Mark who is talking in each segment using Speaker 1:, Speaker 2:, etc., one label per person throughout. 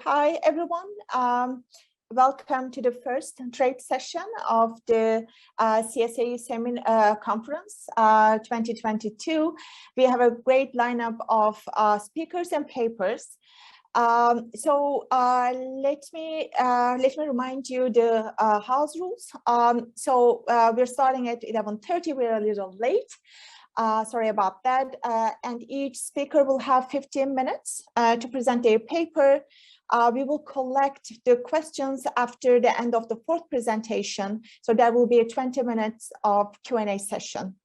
Speaker 1: Hi, everyone. Welcome to the first trade session of the CSAE Conference 2022. We have a great lineup of speakers and papers. Let me remind you the house rules. We're starting at 11:30. We're a little late. Sorry about that. And each speaker will have 15 minutes to present their paper. We will collect the questions after the end of the fourth presentation. So there will be a 20 minutes of Q&A session.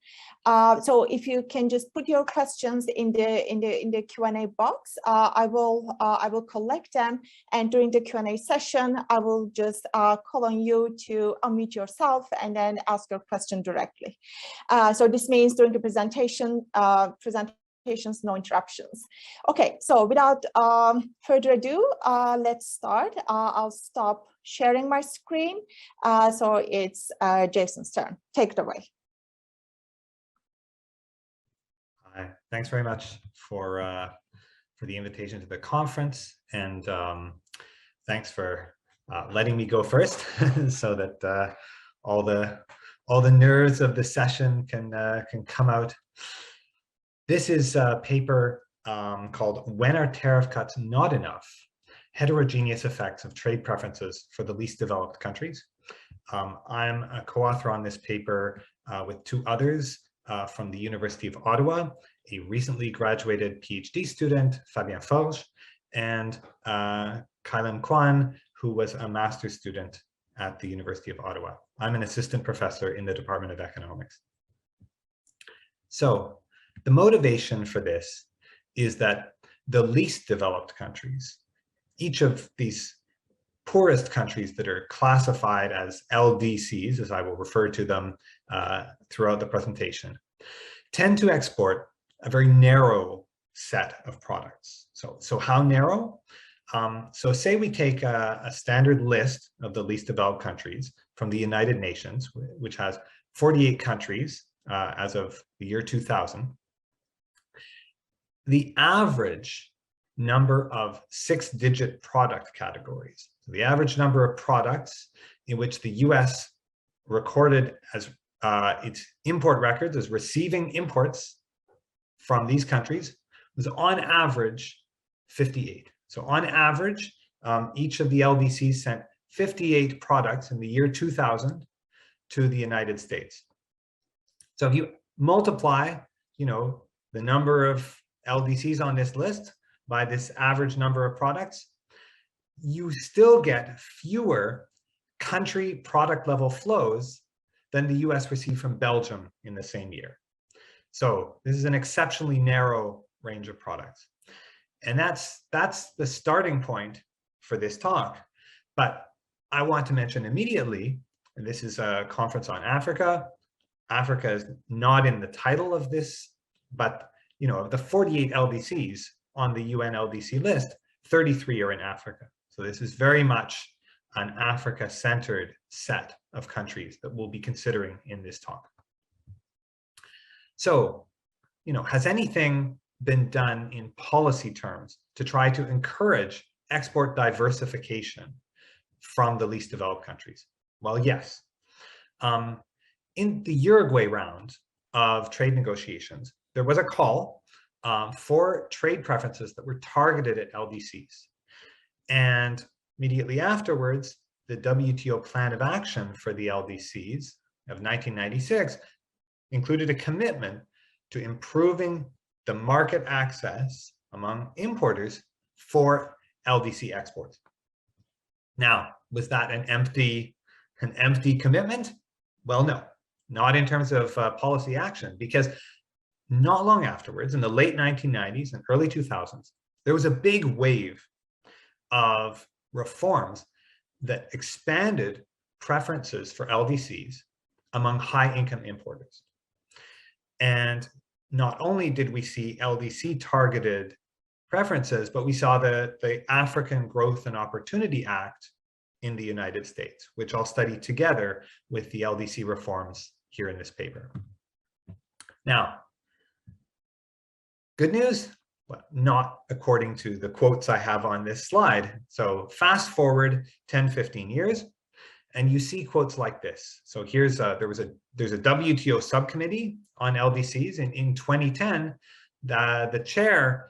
Speaker 1: So if you can just put your questions in the Q&A box, I will collect them, and during the Q&A session, I will just call on you to unmute yourself and then ask your question directly. So this means during the presentations, no interruptions. Okay, so without further ado, let's start. I'll stop sharing my screen. So it's Jason's turn. Take it away.
Speaker 2: Hi, thanks very much for the invitation to the conference, and thanks for letting me go first, so that all the nerves of the session can come out. This is a paper called "When Are Tariff Cuts Not Enough? Heterogeneous Effects of Trade Preferences for the Least Developed Countries." I'm a co-author on this paper with two others from the University of Ottawa, a recently graduated PhD student, Fabien Forge, and Kailan Kwan, who was a master's student at the University of Ottawa. I'm an assistant professor in the Department of Economics. So the motivation for this is that the least developed countries, each of these poorest countries that are classified as LDCs, as I will refer to them throughout the presentation, tend to export a very narrow set of products. So how narrow? So say we take a standard list of the least developed countries from the United Nations, which has 48 countries as of the year 2000. The average number of 6-digit product categories, so the average number of products in which the US recorded as its import records as receiving imports from these countries, was on average 58. So on average, each of the LDCs sent 58 products in the year 2000 to the United States. So if you multiply, the number of LDCs on this list by this average number of products, you still get fewer country product level flows than the US received from Belgium in the same year. So this is an exceptionally narrow range of products. And that's the starting point for this talk. But I want to mention immediately, and this is a conference on Africa. Africa is not in the title of this, but of the 48 LDCs on the UN LDC list, 33 are in Africa. So this is very much an Africa-centered set of countries that we'll be considering in this talk. So, has anything been done in policy terms to try to encourage export diversification from the least developed countries? Well, yes. In the Uruguay round of trade negotiations, there was a call for trade preferences that were targeted at LDCs. And immediately afterwards, the WTO Plan of Action for the LDCs of 1996 included a commitment to improving the market access among importers for LDC exports. Now, was that an empty commitment? Well, no, not in terms of policy action, because not long afterwards, in the late 1990s and early 2000s, there was a big wave of reforms that expanded preferences for LDCs among high-income importers. And not only did we see LDC targeted preferences, but we saw the African Growth and Opportunity Act in the United States, which I'll study together with the LDC reforms here in this paper. Now, good news, but not according to the quotes I have on this slide. So fast forward 10, 15 years, and you see quotes like this. So here's there's a WTO subcommittee on LDCs, and in 2010, the chair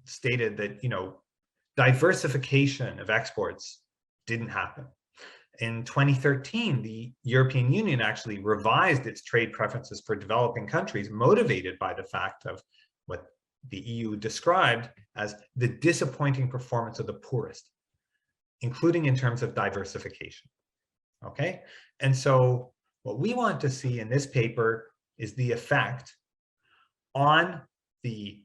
Speaker 2: stated that, you know, diversification of exports didn't happen. In 2013, the European Union actually revised its trade preferences for developing countries, motivated by the fact of what the EU described as the disappointing performance of the poorest, including in terms of diversification. Okay, and so what we want to see in this paper is the effect on the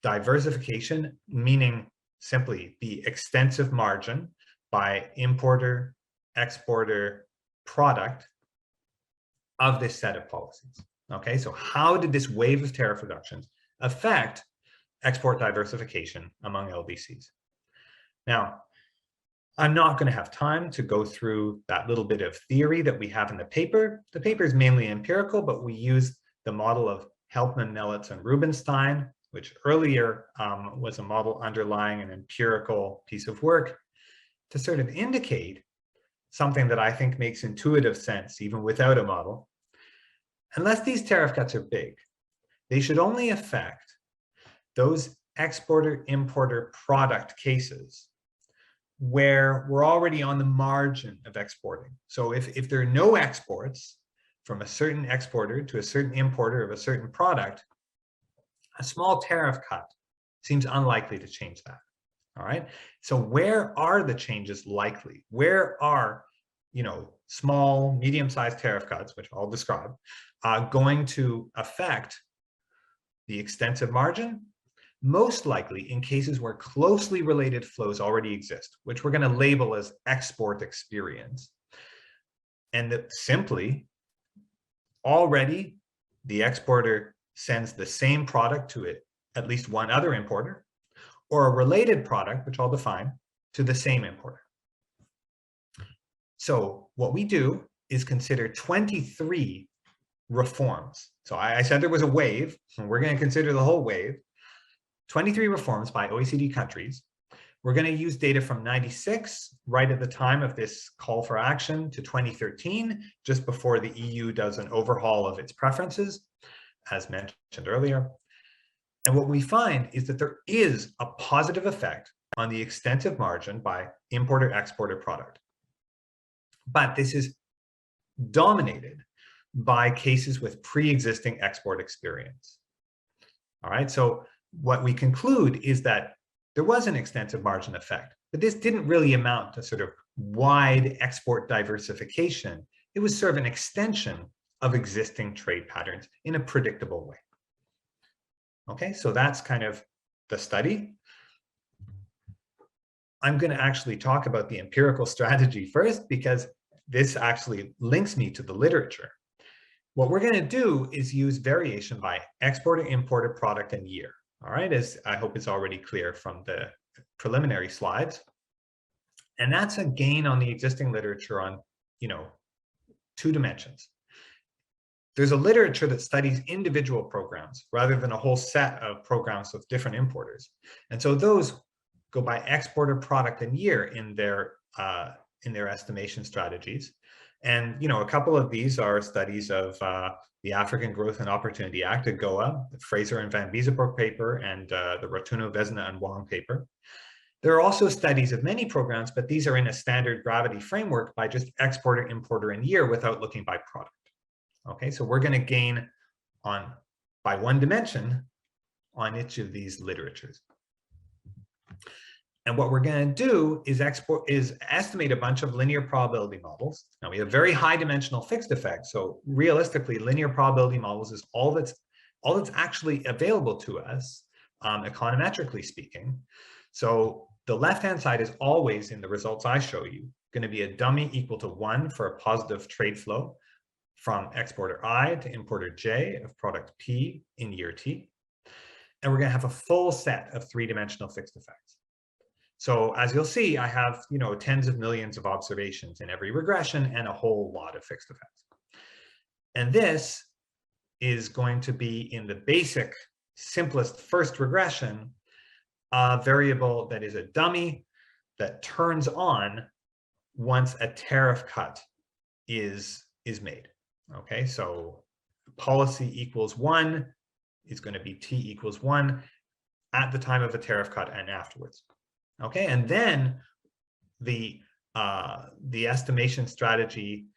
Speaker 2: diversification, meaning simply the extensive margin by importer, exporter, product of this set of policies. Okay, so how did this wave of tariff reductions affect export diversification among LDCs? Now, I'm not going to have time to go through that little bit of theory that we have in the paper. The paper is mainly empirical, but we use the model of Helpman, Melitz, and Rubinstein, which earlier was a model underlying an empirical piece of work, to sort of indicate something that I think makes intuitive sense even without a model. Unless these tariff cuts are big, they should only affect those exporter-importer product cases where we're already on the margin of exporting. So if there are no exports from a certain exporter to a certain importer of a certain product, a small tariff cut seems unlikely to change that. All right. So where are the changes likely? Where are, you know, small, medium-sized tariff cuts, which I'll describe, going to affect the extensive margin? Most likely in cases where closely related flows already exist, which we're going to label as export experience. And that simply, already the exporter sends the same product to at least one other importer, or a related product, which I'll define, to the same importer. So what we do is consider 23 reforms. So I said there was a wave, and we're going to consider the whole wave. 23 reforms by OECD countries. We're going to use data from 96, right at the time of this call for action, to 2013, just before the EU does an overhaul of its preferences, as mentioned earlier. And what we find is that there is a positive effect on the extensive margin by importer-exporter product. But this is dominated by cases with pre-existing export experience. All right, so what we conclude is that there was an extensive margin effect, but this didn't really amount to sort of wide export diversification. It was sort of an extension of existing trade patterns in a predictable way. Okay, so that's kind of the study. I'm going to actually talk about the empirical strategy first, because this actually links me to the literature. What we're going to do is use variation by exporter, importer, product, and year. All right, as I hope it's already clear from the preliminary slides. And that's a gain on the existing literature on, you know, 2 dimensions. There's a literature that studies individual programs rather than a whole set of programs with different importers. And so those go by exporter, product, and year in their estimation strategies. And, you know, a couple of these are studies of the African Growth and Opportunity Act, AGOA, the Fraser and Van Biesebroek paper, and the Rotuno, Vesna, and Wong paper. There are also studies of many programs, but these are in a standard gravity framework by just exporter, importer, and year without looking by product. Okay, so we're going to gain by 1 dimension on each of these literatures. And what we're going to do is estimate a bunch of linear probability models. Now we have very high dimensional fixed effects. So realistically, linear probability models is all that's actually available to us, econometrically speaking. So the left-hand side is always, in the results I show you, going to be a dummy equal to 1 for a positive trade flow from exporter I to importer J of product P in year T. And we're going to have a full set of 3-dimensional fixed effects. So as you'll see, I have, you know, tens of millions of observations in every regression and a whole lot of fixed effects. And this is going to be in the basic, simplest first regression, a variable that is a dummy that turns on once a tariff cut is made. Okay, so policy equals 1 is going to be t equals 1 at the time of a tariff cut and afterwards. Okay, and then the estimation strategy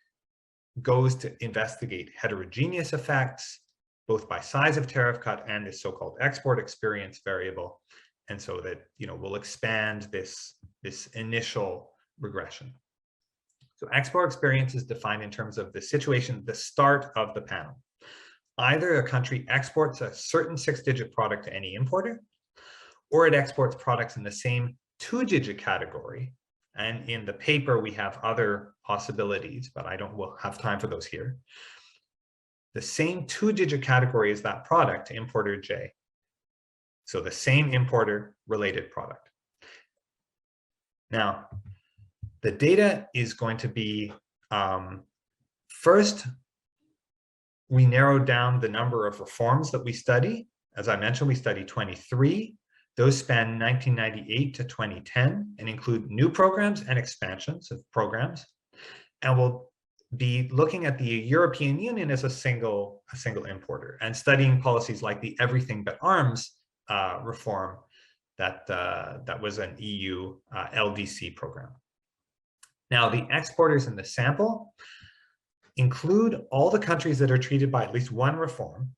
Speaker 2: goes to investigate heterogeneous effects, both by size of tariff cut and this so-called export experience variable. And so that, we'll expand this initial regression. So export experience is defined in terms of the situation at the start of the panel. Either a country exports a certain 6-digit product to any importer, or it exports products in the same 2-digit category. And in the paper, we have other possibilities, but we'll have time for those here. The same 2-digit category as that product to importer J. So the same importer related product. Now, the data is going to be, first, we narrowed down the number of reforms that we study. As I mentioned, we study 23. Those span 1998 to 2010 and include new programs and expansions of programs. And we'll be looking at the European Union as a single importer and studying policies like the Everything But Arms reform that was an EU LDC program. Now, the exporters in the sample include all the countries that are treated by at least one reform.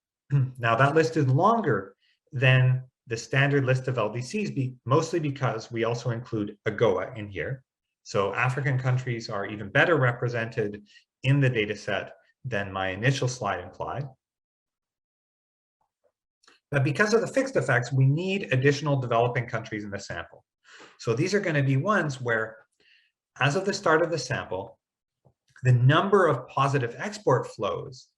Speaker 2: Now, that list is longer than the standard list of LDCs, mostly because we also include AGOA in here. So African countries are even better represented in the data set than my initial slide implied. But because of the fixed effects, we need additional developing countries in the sample. So these are going to be ones where, as of the start of the sample, the number of positive export flows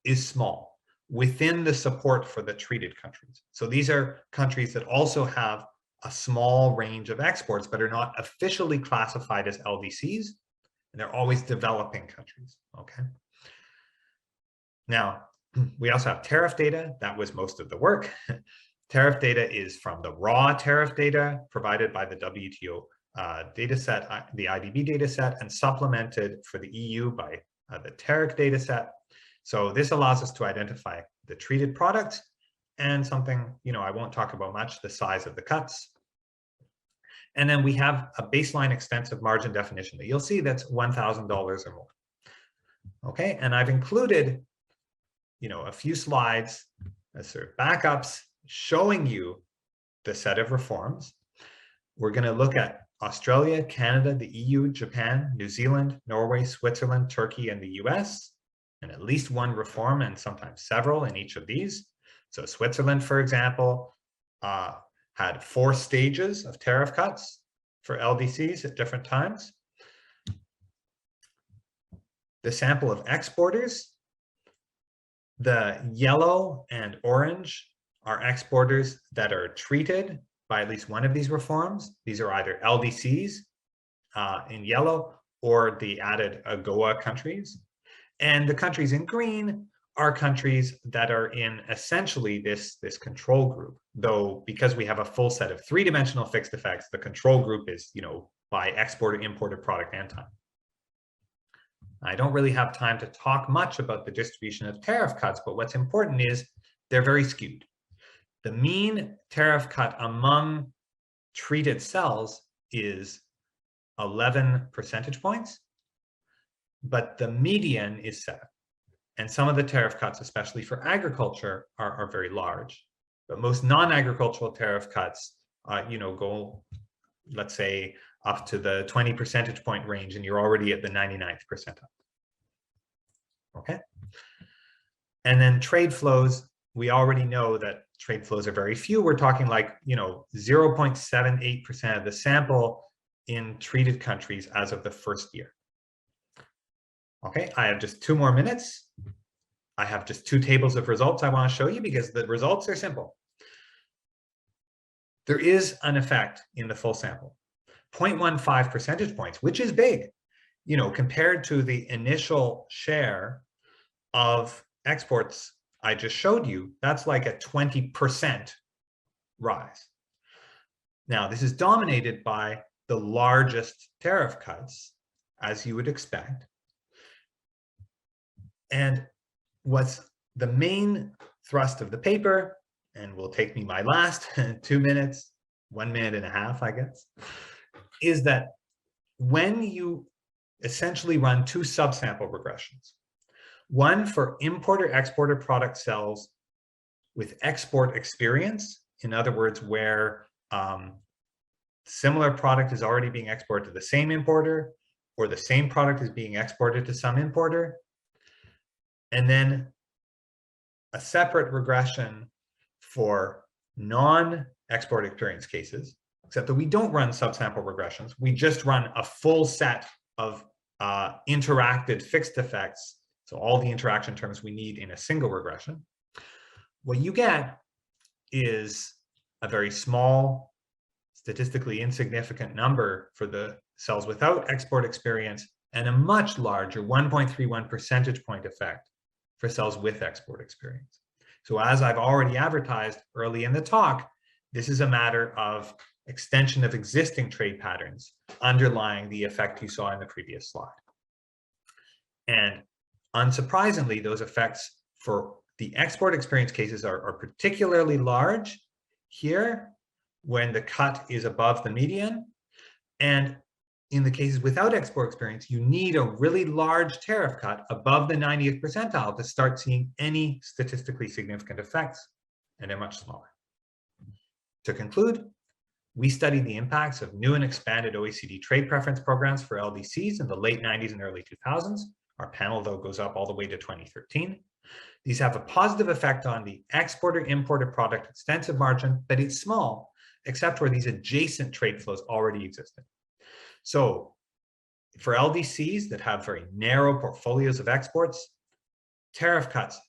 Speaker 2: is small within the support for the treated countries. So these are countries that also have a small range of exports, but are not officially classified as LDCs, and they're always developing countries, okay? Now, we also have tariff data. That was most of the work. Tariff data is from the raw tariff data provided by the WTO dataset, the IDB dataset, and supplemented for the EU by the TARIC dataset. So this allows us to identify the treated product and something, I won't talk about much, the size of the cuts. And then we have a baseline extensive margin definition that you'll see that's $1,000 or more. Okay, and I've included, a few slides as sort of backups showing you the set of reforms. We're going to look at Australia, Canada, the EU, Japan, New Zealand, Norway, Switzerland, Turkey, and the US, and at least one reform and sometimes several in each of these. So Switzerland, for example, had 4 stages of tariff cuts for LDCs at different times. The sample of exporters, the yellow and orange are exporters that are treated by at least one of these reforms. These are either LDCs in yellow or the added AGOA countries. And the countries in green are countries that are in essentially this control group, though because we have a full set of 3-dimensional fixed effects, the control group is, by exported, imported product and time. I don't really have time to talk much about the distribution of tariff cuts, but what's important is they're very skewed. The mean tariff cut among treated cells is 11 percentage points, but the median is 7. And some of the tariff cuts, especially for agriculture, are very large. But most non-agricultural tariff cuts, go, let's say, up to the 20 percentage point range, and you're already at the 99th percentile. Okay. And then trade flows, we already know that trade flows are very few. We're talking like, 0.78% of the sample in treated countries as of the first year. Okay, I have just 2 more minutes. I have just 2 tables of results I want to show you because the results are simple. There is an effect in the full sample, 0.15 percentage points, which is big, compared to the initial share of exports I just showed you. That's like a 20% rise. Now, this is dominated by the largest tariff cuts, as you would expect. And what's the main thrust of the paper, and will take me my last 2 minutes, 1 minute and a half, I guess, is that when you essentially run two subsample regressions, one for importer-exporter product cells with export experience, in other words, where similar product is already being exported to the same importer, or the same product is being exported to some importer, and then a separate regression for non-export experience cases, except that we don't run subsample regressions. We just run a full set of interacted fixed effects, so all the interaction terms we need in a single regression. What you get is a very small, statistically insignificant number for the cells without export experience, and a much larger 1.31 percentage point effect for cells with export experience. So as I've already advertised early in the talk, this is a matter of extension of existing trade patterns underlying the effect you saw in the previous slide. And unsurprisingly, those effects for the export experience cases are particularly large here when the cut is above the median. And in the cases without export experience, you need a really large tariff cut above the 90th percentile to start seeing any statistically significant effects, and they're much smaller. To conclude, we studied the impacts of new and expanded OECD trade preference programs for LDCs in the late 90s and early 2000s. Our panel, though, goes up all the way to 2013. These have a positive effect on the exporter-importer product extensive margin, but it's small, except where these adjacent trade flows already existed. So for LDCs that have very narrow portfolios of exports, tariff cuts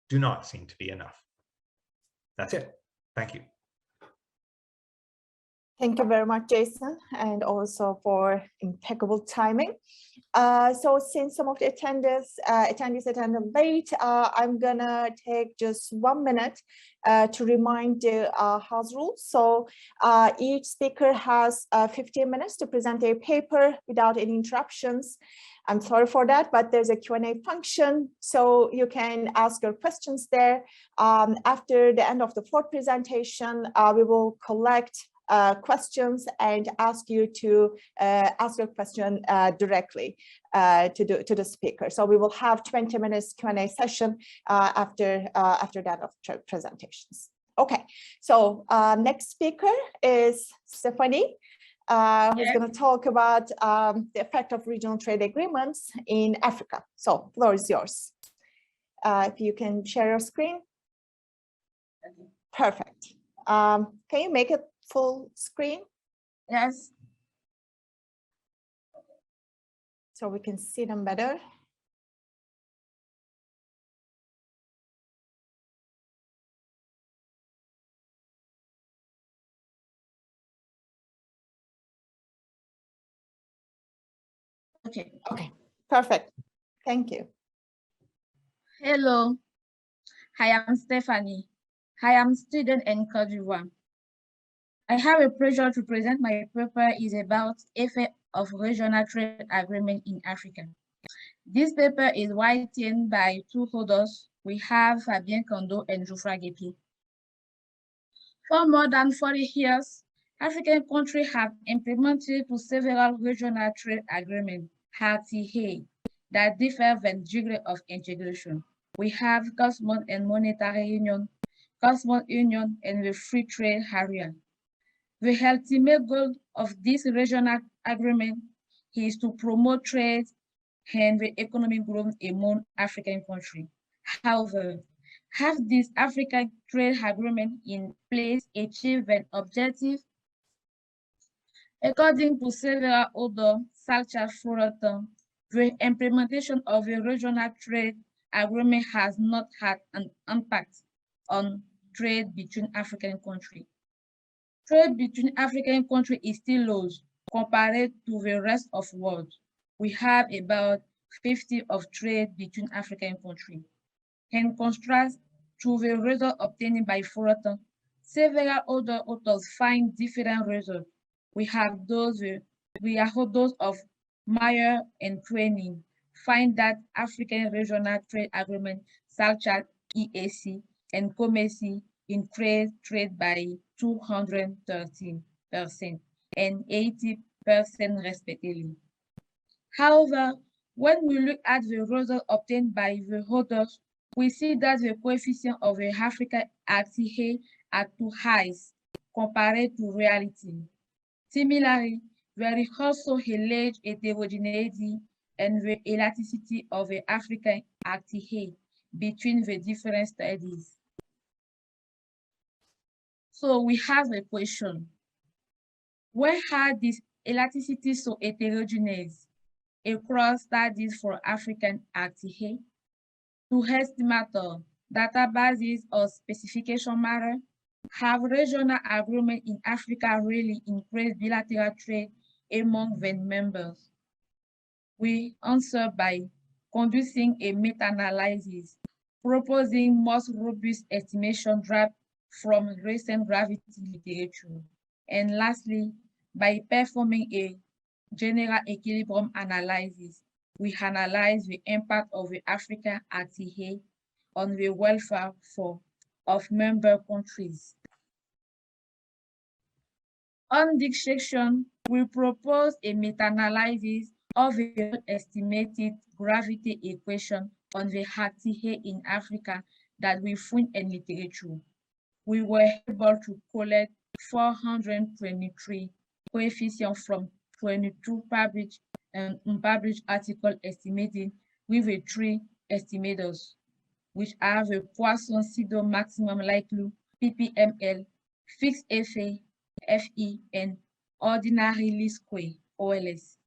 Speaker 2: do not seem to be enough. That's it. Thank you.
Speaker 1: Thank you very much, Jason, and also for impeccable timing. So since some of the attendees attended late, I'm gonna take just 1 minute to remind the house rules. So each speaker has 15 minutes to present their paper without any interruptions. I'm sorry for that, but there's a Q&A function, so you can ask your questions there. After the end of the fourth presentation, we will collect questions and ask you to ask your question directly to the speaker. So we will have 20 minutes Q&A session after that of presentations. Okay, so next speaker is Stephanie, who's going to talk about the effect of regional trade agreements in Africa. So floor is yours. If you can share your screen. Perfect. Can you make it full screen?
Speaker 3: Yes.
Speaker 1: So we can see them better. Okay, perfect. Thank you.
Speaker 3: Hello, I am Stephanie. I am student in Côte d'Ivoire. I have a pleasure to present my paper is about effect of regional trade agreement in Africa. This paper is written by two authors. We have Fabien Kondo and Geoffroy Guépier. For more than 40 years, African countries have implemented several regional trade agreements, RTA, that differ from degree of integration. We have Customs and Monetary Union, Customs Union, and the Free Trade Area. The ultimate goal of this regional agreement is to promote trade and the economic growth among African countries. However, have this African trade agreement in place achieved an objective? According to several authors, such as Fullerton, the implementation of a regional trade agreement has not had an impact on trade between African countries. Trade between African countries is still low compared to the rest of the world. We have about 50% of trade between African countries. In contrast to the result obtained by Fullerton, Several other authors find different results. We have those of Meyer and Crane find that African regional trade agreements such as EAC and COMEC increase trade by 213% and 80% respectively. However, when we look at the results obtained by the authors, we see that the coefficient of the African RTA are too high compared to reality. Similarly, there is also a large heterogeneity and the elasticity of the African RTA between the different studies. So we have a question. Why are these elasticities so heterogeneous across studies for African RTA? To estimate databases or specification matter, have regional agreement in Africa really increased bilateral trade among the members? We answer by conducting a meta-analysis, proposing most robust estimation draft from recent gravity literature, and lastly, by performing a general equilibrium analysis, we analyze the impact of the African RTA on the welfare of member countries. On this section, we propose a meta-analysis of the estimated gravity equation on the RTA in Africa that we found in literature. We were able to collect 423 coefficients from 22 published and unpublished articles estimating with the three estimators, which are the Poisson-Sido maximum likelihood, PPML, fixed FA, FE, and ordinary least square, OLS.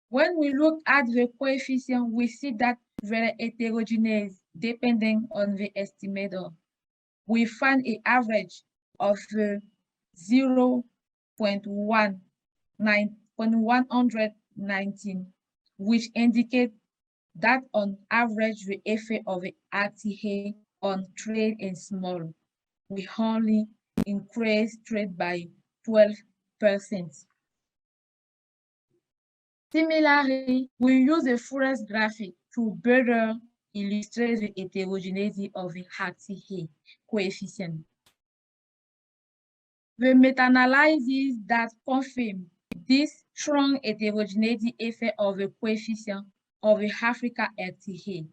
Speaker 3: When we look at the coefficient, we see that very heterogeneous depending on the estimator. We find an average of 0.119, which indicates that on average the effect of the RTA on trade is small. We only increase trade by 12%. Similarly, we use a forest graphic to better illustrate the heterogeneity of the RTA coefficient. The meta-analysis that confirm this strong heterogeneity effect of the coefficient of the Africa RTA.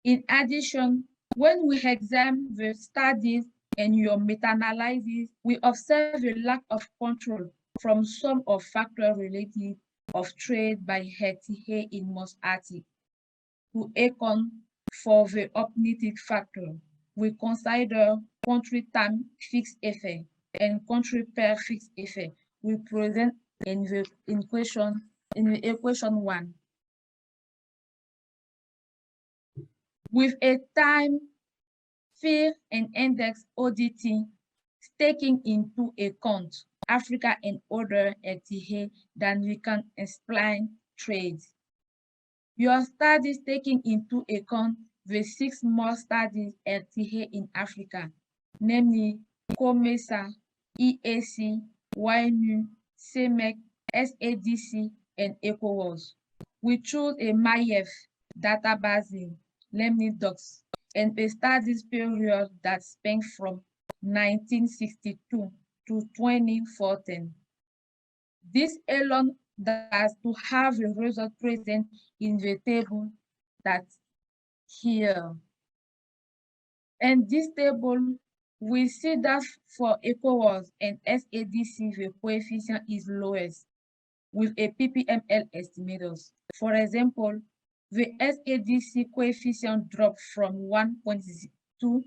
Speaker 3: In addition, when we examine the studies and your meta-analysis, we observe a lack of control from some of factors related of trade by RTA in most articles. To account for the opportunistic factor, we consider country time fixed effect and country pair fixed effect. We present in the equation 1. With a time, fear, and index ODT taking into account Africa and other RTA, then we can explain trade. Your studies taking into account the 6 more studies RTA in Africa, namely COMESA, EAC, REINE, CEMEC, SADC, and ECOWAS. We choose a MAIEF database, namely DOCS, and a studies period that spans from 1962 to 2014. This alone does to have the result present in the table that's here. And this table, we see that for ECOWAS and SADC, the coefficient is lowest with a PPML estimators. For example, the SADC coefficient dropped from 1.2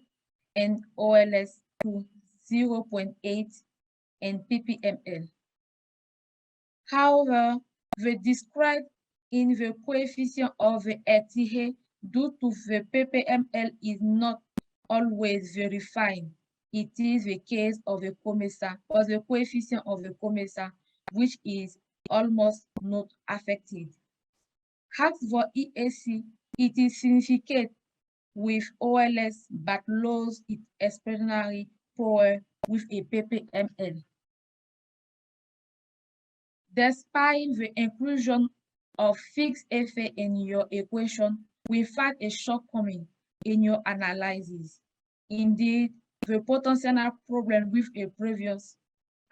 Speaker 3: and OLS to 0.8 and PPML. However, the described in the coefficient of the RTA due to the PPML is not always verified. It is the case of the COMESA or the coefficient of the COMESA, which is almost not affected. As for EAC, it is significant with OLS but loses its extraordinary power with a PPML. Despite the inclusion of fixed effect in your equation, we find a shortcoming in your analysis. Indeed, the potential problem with a previous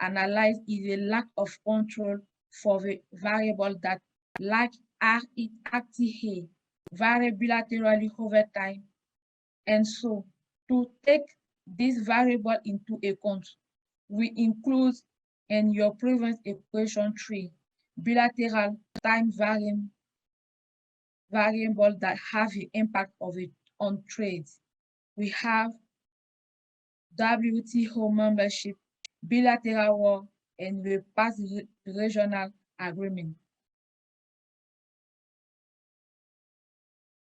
Speaker 3: analysis is a lack of control for the variable that, like REINE, vary bilaterally over time. And so, to take this variable into account, we include in your previous equation 3 bilateral time varying variable that have the impact of it on trades. We have WTO membership, bilateral war, and the past regional agreement.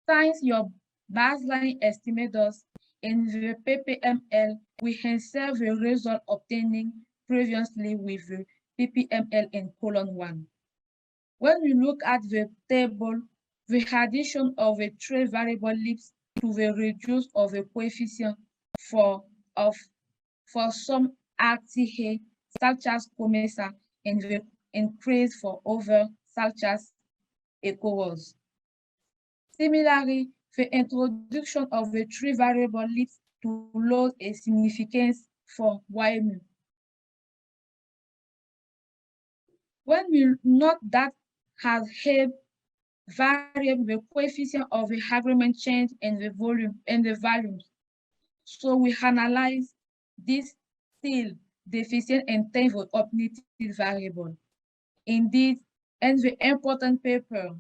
Speaker 3: Since your baseline estimators in the PPML, we insert the result obtaining previously with the PPML in column 1. When we look at the table, the addition of a trade variable leads to the reduce of the coefficient for some RTA, such as COMESA, and the increase for other, such as ECOWAS. Similarly, the introduction of the trade variable leads to lose a significance for REINE. When we note that has helped vary the coefficient of the agreement change and the volume and the values. So we analyze this still deficient in terms of cognitive variable. Indeed, in the important paper,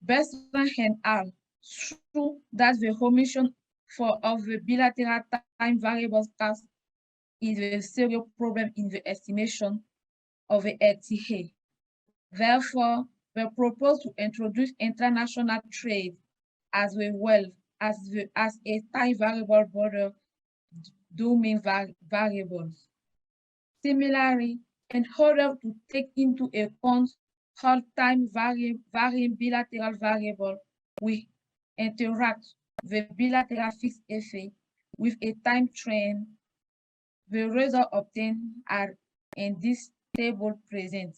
Speaker 3: Bertrand and al. Show that the omission of the bilateral time variable class is a serious problem in the estimation of the RTA. Therefore, we propose to introduce international trade as well as a time variable border domain variables. Similarly, in order to take into account all time varying bilateral variable, we interact the bilateral fixed effect with a time trend. The results obtained are in this table present.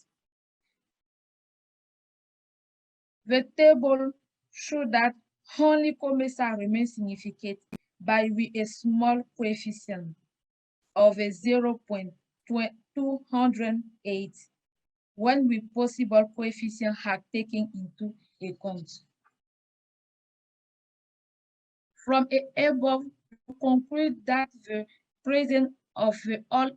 Speaker 3: The table shows that only COMESA remains significant by with a small coefficient of a 0.208 when we possible coefficient are taken into account. From above, we conclude that the presence of all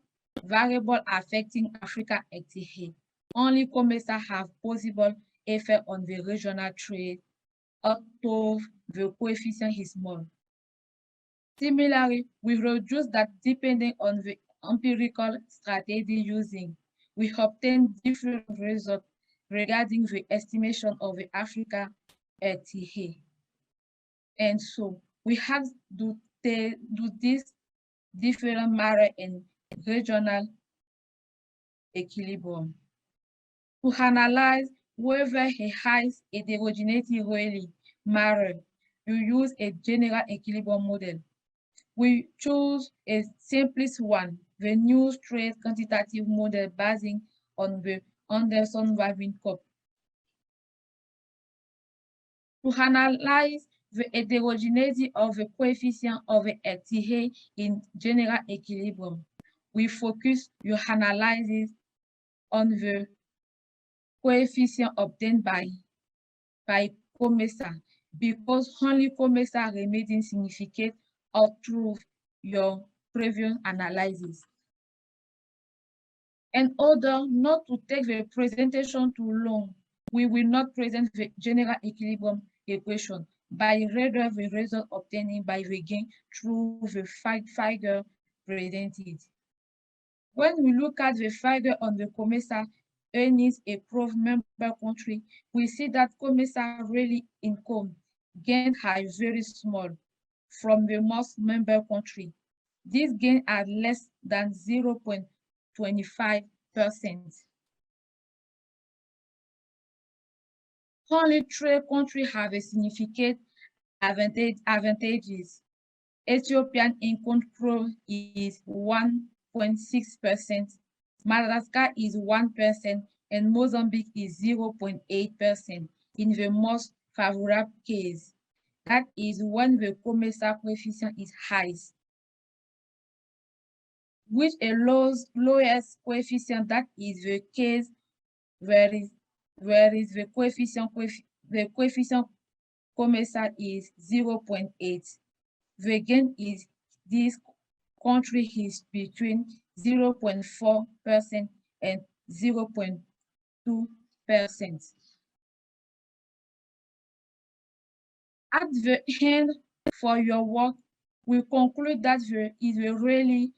Speaker 3: variables affecting Africa RTA, only COMESA have possible effect on the regional trade, although the coefficient is small. Similarly, we reduce that depending on the empirical strategy using, we obtain different results regarding the estimation of the Africa RTA. And so we have to do this different matter in regional equilibrium. To analyze whether a high heterogeneity really matters, you use a general equilibrium model. We choose a simplest one, the new straight quantitative model based on the Anderson-Wavin curve. To analyze the heterogeneity of the coefficient of the RTA in general equilibrium, we focus your analysis on the coefficient obtained by COMESA, because only COMESA remains significant through your previous analysis. In order not to take the presentation too long, we will not present the general equilibrium equation, but rather the result obtained by the gain through the figure presented. When we look at the figure on the COMESA earnings approved member country, we see that COMESA really income gain are very small from the most member country. These gains are less than 0.25%. Only 3 countries have a significant advantages. Ethiopian in control is 1.6%, Madagascar is 1%, and Mozambique is 0.8% in the most favorable case. That is when the COMESA coefficient is highest. With a lowest coefficient, that is the case where the coefficient COMESA is 0.8. The gain is this country is between 0.4% and 0.2%. At the end for your work, we conclude that there is a really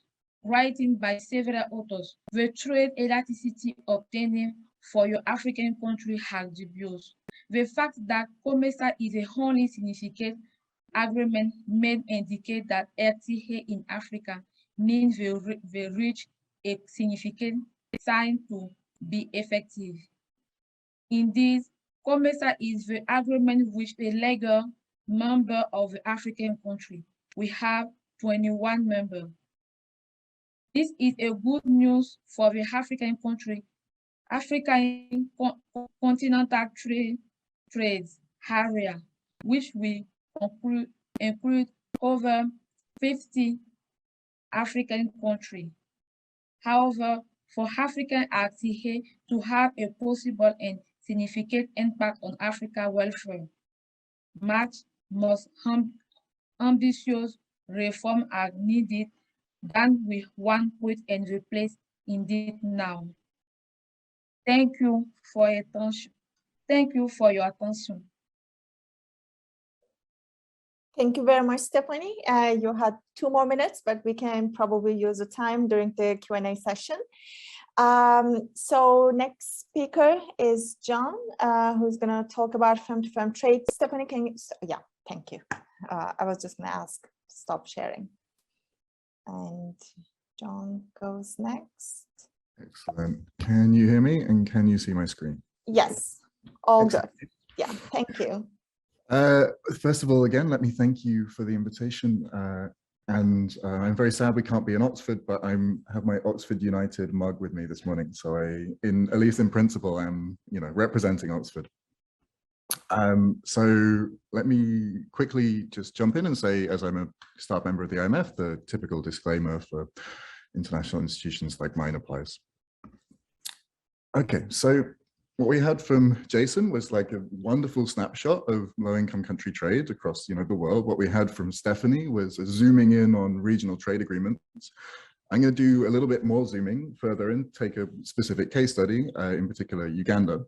Speaker 3: writing by several authors. The trade elasticity obtained for your African country has dubious. The fact that COMESA is a only significant agreement may indicate that RTA in Africa means they reach a significant sign to be effective. Indeed, COMESA is the agreement which a legal member of the African country. We have 21 members. This is a good news for the African country. African continental trades area, which we include over 50 African countries. However, for African RTA to have a possible and significant impact on Africa welfare, much more ambitious reforms are needed than we want put in the place indeed now. Thank you for your attention. Thank you for your attention.
Speaker 1: Thank you very much, Stephanie. You had 2 more minutes, but we can probably use the time during the Q&A session. So next speaker is John, who's going to talk about firm-to-firm trade. Stephanie, can you? Yeah, thank you. I was just going to ask to stop sharing. And John goes next.
Speaker 4: Excellent. Can you hear me and can you see my screen?
Speaker 1: Yes, all
Speaker 4: Excellent.
Speaker 1: good. Yeah, thank you.
Speaker 4: First of all, again, let me thank you for the invitation. And I'm very sad we can't be in Oxford, but I have my Oxford United mug with me this morning. So at least in principle, I'm representing Oxford. So let me quickly just jump in and say, as I'm a staff member of the IMF, the typical disclaimer for international institutions like mine applies. Okay, so what we had from Jason was like a wonderful snapshot of low-income country trade across the world. What we had from Stephanie was a zooming in on regional trade agreements. I'm going to do a little bit more zooming further and take a specific case study, in particular Uganda,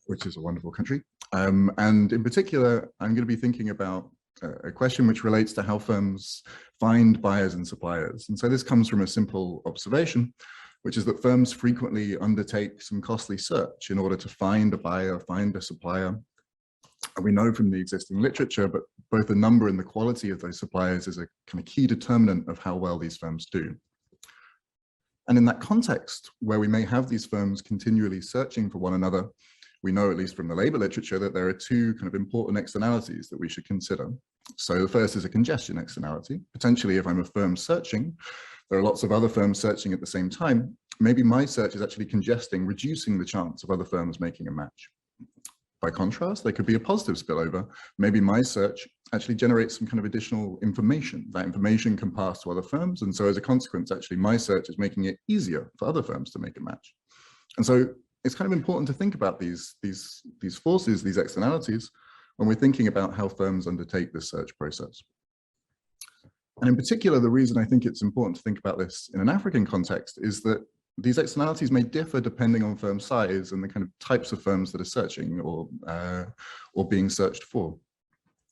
Speaker 4: which is a wonderful country. And in particular, I'm going to be thinking about a question which relates to how firms find buyers and suppliers. And so this comes from a simple observation, which is that firms frequently undertake some costly search in order to find a buyer, find a supplier. And we know from the existing literature, but both the number and the quality of those suppliers is a kind of key determinant of how well these firms do. And in that context, where we may have these firms continually searching for one another, we know, at least from the labor literature, that there are 2 kind of important externalities that we should consider. So the first is a congestion externality. Potentially, if I'm a firm searching, there are lots of other firms searching at the same time. Maybe my search is actually congesting, reducing the chance of other firms making a match. By contrast, there could be a positive spillover. Maybe my search actually generates some kind of additional information. That information can pass to other firms. And so as a consequence, actually, my search is making it easier for other firms to make a match. And so it's kind of important to think about these forces, these externalities, when we're thinking about how firms undertake this search process. And in particular, the reason I think it's important to think about this in an African context is that these externalities may differ depending on firm size and the kind of types of firms that are searching or being searched for.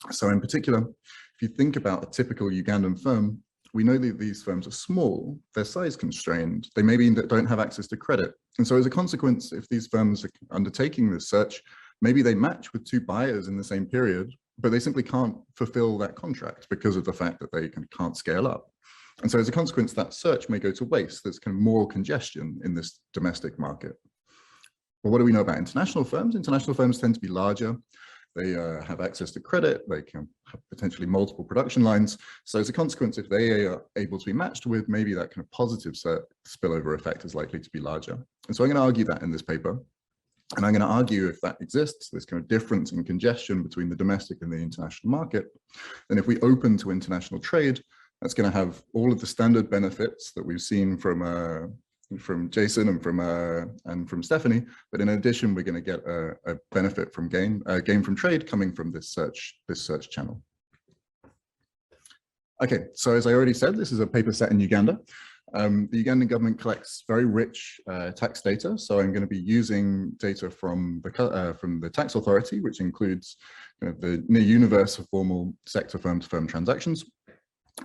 Speaker 4: So in particular, if you think about a typical Ugandan firm, we know that these firms are small, they're size constrained, they maybe don't have access to credit. And so as a consequence, if these firms are undertaking this search, maybe they match with 2 buyers in the same period, but they simply can't fulfill that contract because of the fact that they can't scale up. And so as a consequence, that search may go to waste. There's kind of more congestion in this domestic market. Well, what do we know about international firms? International firms tend to be larger, They have access to credit. They can have potentially multiple production lines. So as a consequence, if they are able to be matched with, maybe that kind of positive spillover effect is likely to be larger. And so I'm going to argue that in this paper. And I'm going to argue if that exists, this kind of difference in congestion between the domestic and the international market, then if we open to international trade, that's going to have all of the standard benefits that we've seen from Jason and from Stephanie. But in addition, we're going to get a benefit from gain from trade coming from this search channel. Okay, so as I already said, this is a paper set in Uganda. The Ugandan government collects very rich tax data, so I'm going to be using data from the tax authority, which includes the near universe of formal sector firm-to-firm transactions,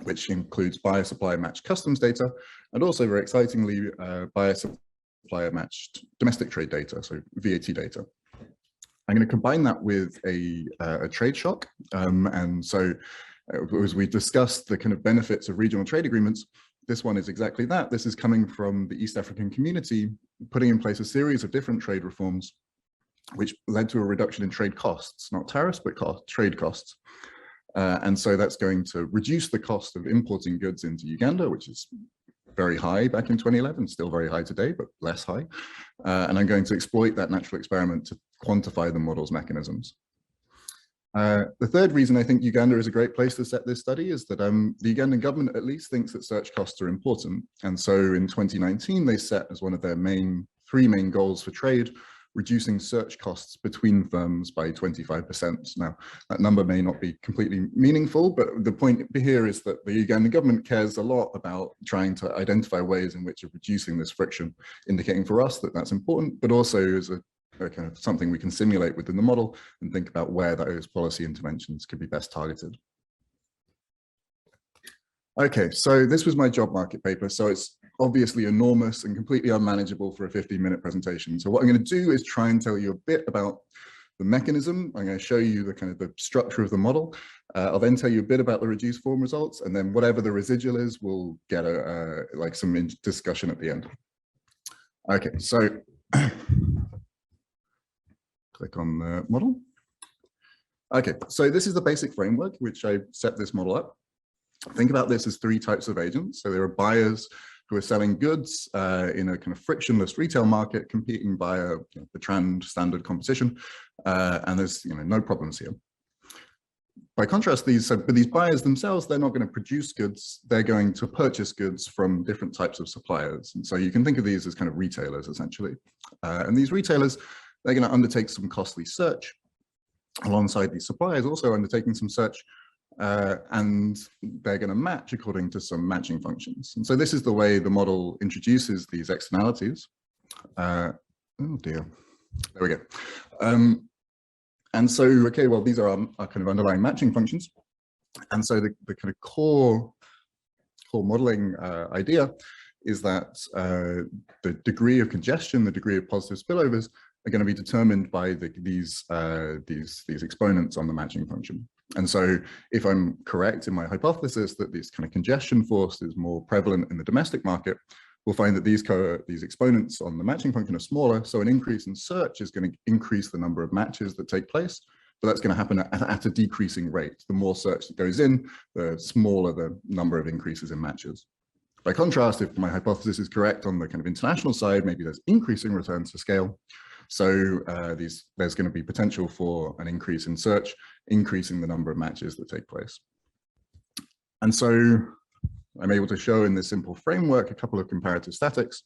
Speaker 4: which includes buyer-supplier matched customs data, and also very excitingly buyer-supplier matched domestic trade data, so VAT data. I'm going to combine that with a trade shock, and so as we discussed the kind of benefits of regional trade agreements, this one is exactly that. This is coming from the East African community, putting in place a series of different trade reforms, which led to a reduction in trade costs, not tariffs, but trade costs. And so that's going to reduce the cost of importing goods into Uganda, which is very high back in 2011, still very high today, but less high. And I'm going to exploit that natural experiment to quantify the model's mechanisms. The third reason I think Uganda is a great place to set this study is that the Ugandan government at least thinks that search costs are important. And so in 2019, they set as one of their three main goals for trade, reducing search costs between firms by 25%. Now, that number may not be completely meaningful, but the point here is that the Ugandan government cares a lot about trying to identify ways in which of reducing this friction, indicating for us that that's important, but also as a kind of something we can simulate within the model and think about where those policy interventions could be best targeted. Okay, so this was my job market paper. So it's obviously enormous and completely unmanageable for a 15-minute presentation. So what I'm going to do is try and tell you a bit about the mechanism. I'm going to show you the kind of the structure of the model. I'll then tell you a bit about the reduced form results, and then whatever the residual is, we'll get like some discussion at the end. Okay, so click on the model. Okay, so this is the basic framework which I set this model up. Think about this as three types of agents. So there are buyers who are selling goods in a kind of frictionless retail market, competing via the standard competition, and there's no problems here. By contrast, these buyers themselves, they're not going to produce goods, they're going to purchase goods from different types of suppliers. And so you can think of these as kind of retailers, essentially. And these retailers, they're going to undertake some costly search alongside these suppliers, also undertaking some search, and they're going to match according to some matching functions. And so this is the way the model introduces these externalities. Oh dear, there we go. And so, okay, well, these are our kind of underlying matching functions. And so the kind of core modeling idea is that the degree of congestion, the degree of positive spillovers are going to be determined by these exponents on the matching function. And so if I'm correct in my hypothesis that this kind of congestion force is more prevalent in the domestic market, we'll find that these exponents on the matching function are smaller. So an increase in search is going to increase the number of matches that take place, but that's going to happen at a decreasing rate. The more search that goes in, the smaller the number of increases in matches. By contrast, if my hypothesis is correct on the kind of international side, maybe there's increasing returns to scale. So there's going to be potential for an increase in search, increasing the number of matches that take place. And so I'm able to show in this simple framework a couple of comparative statics,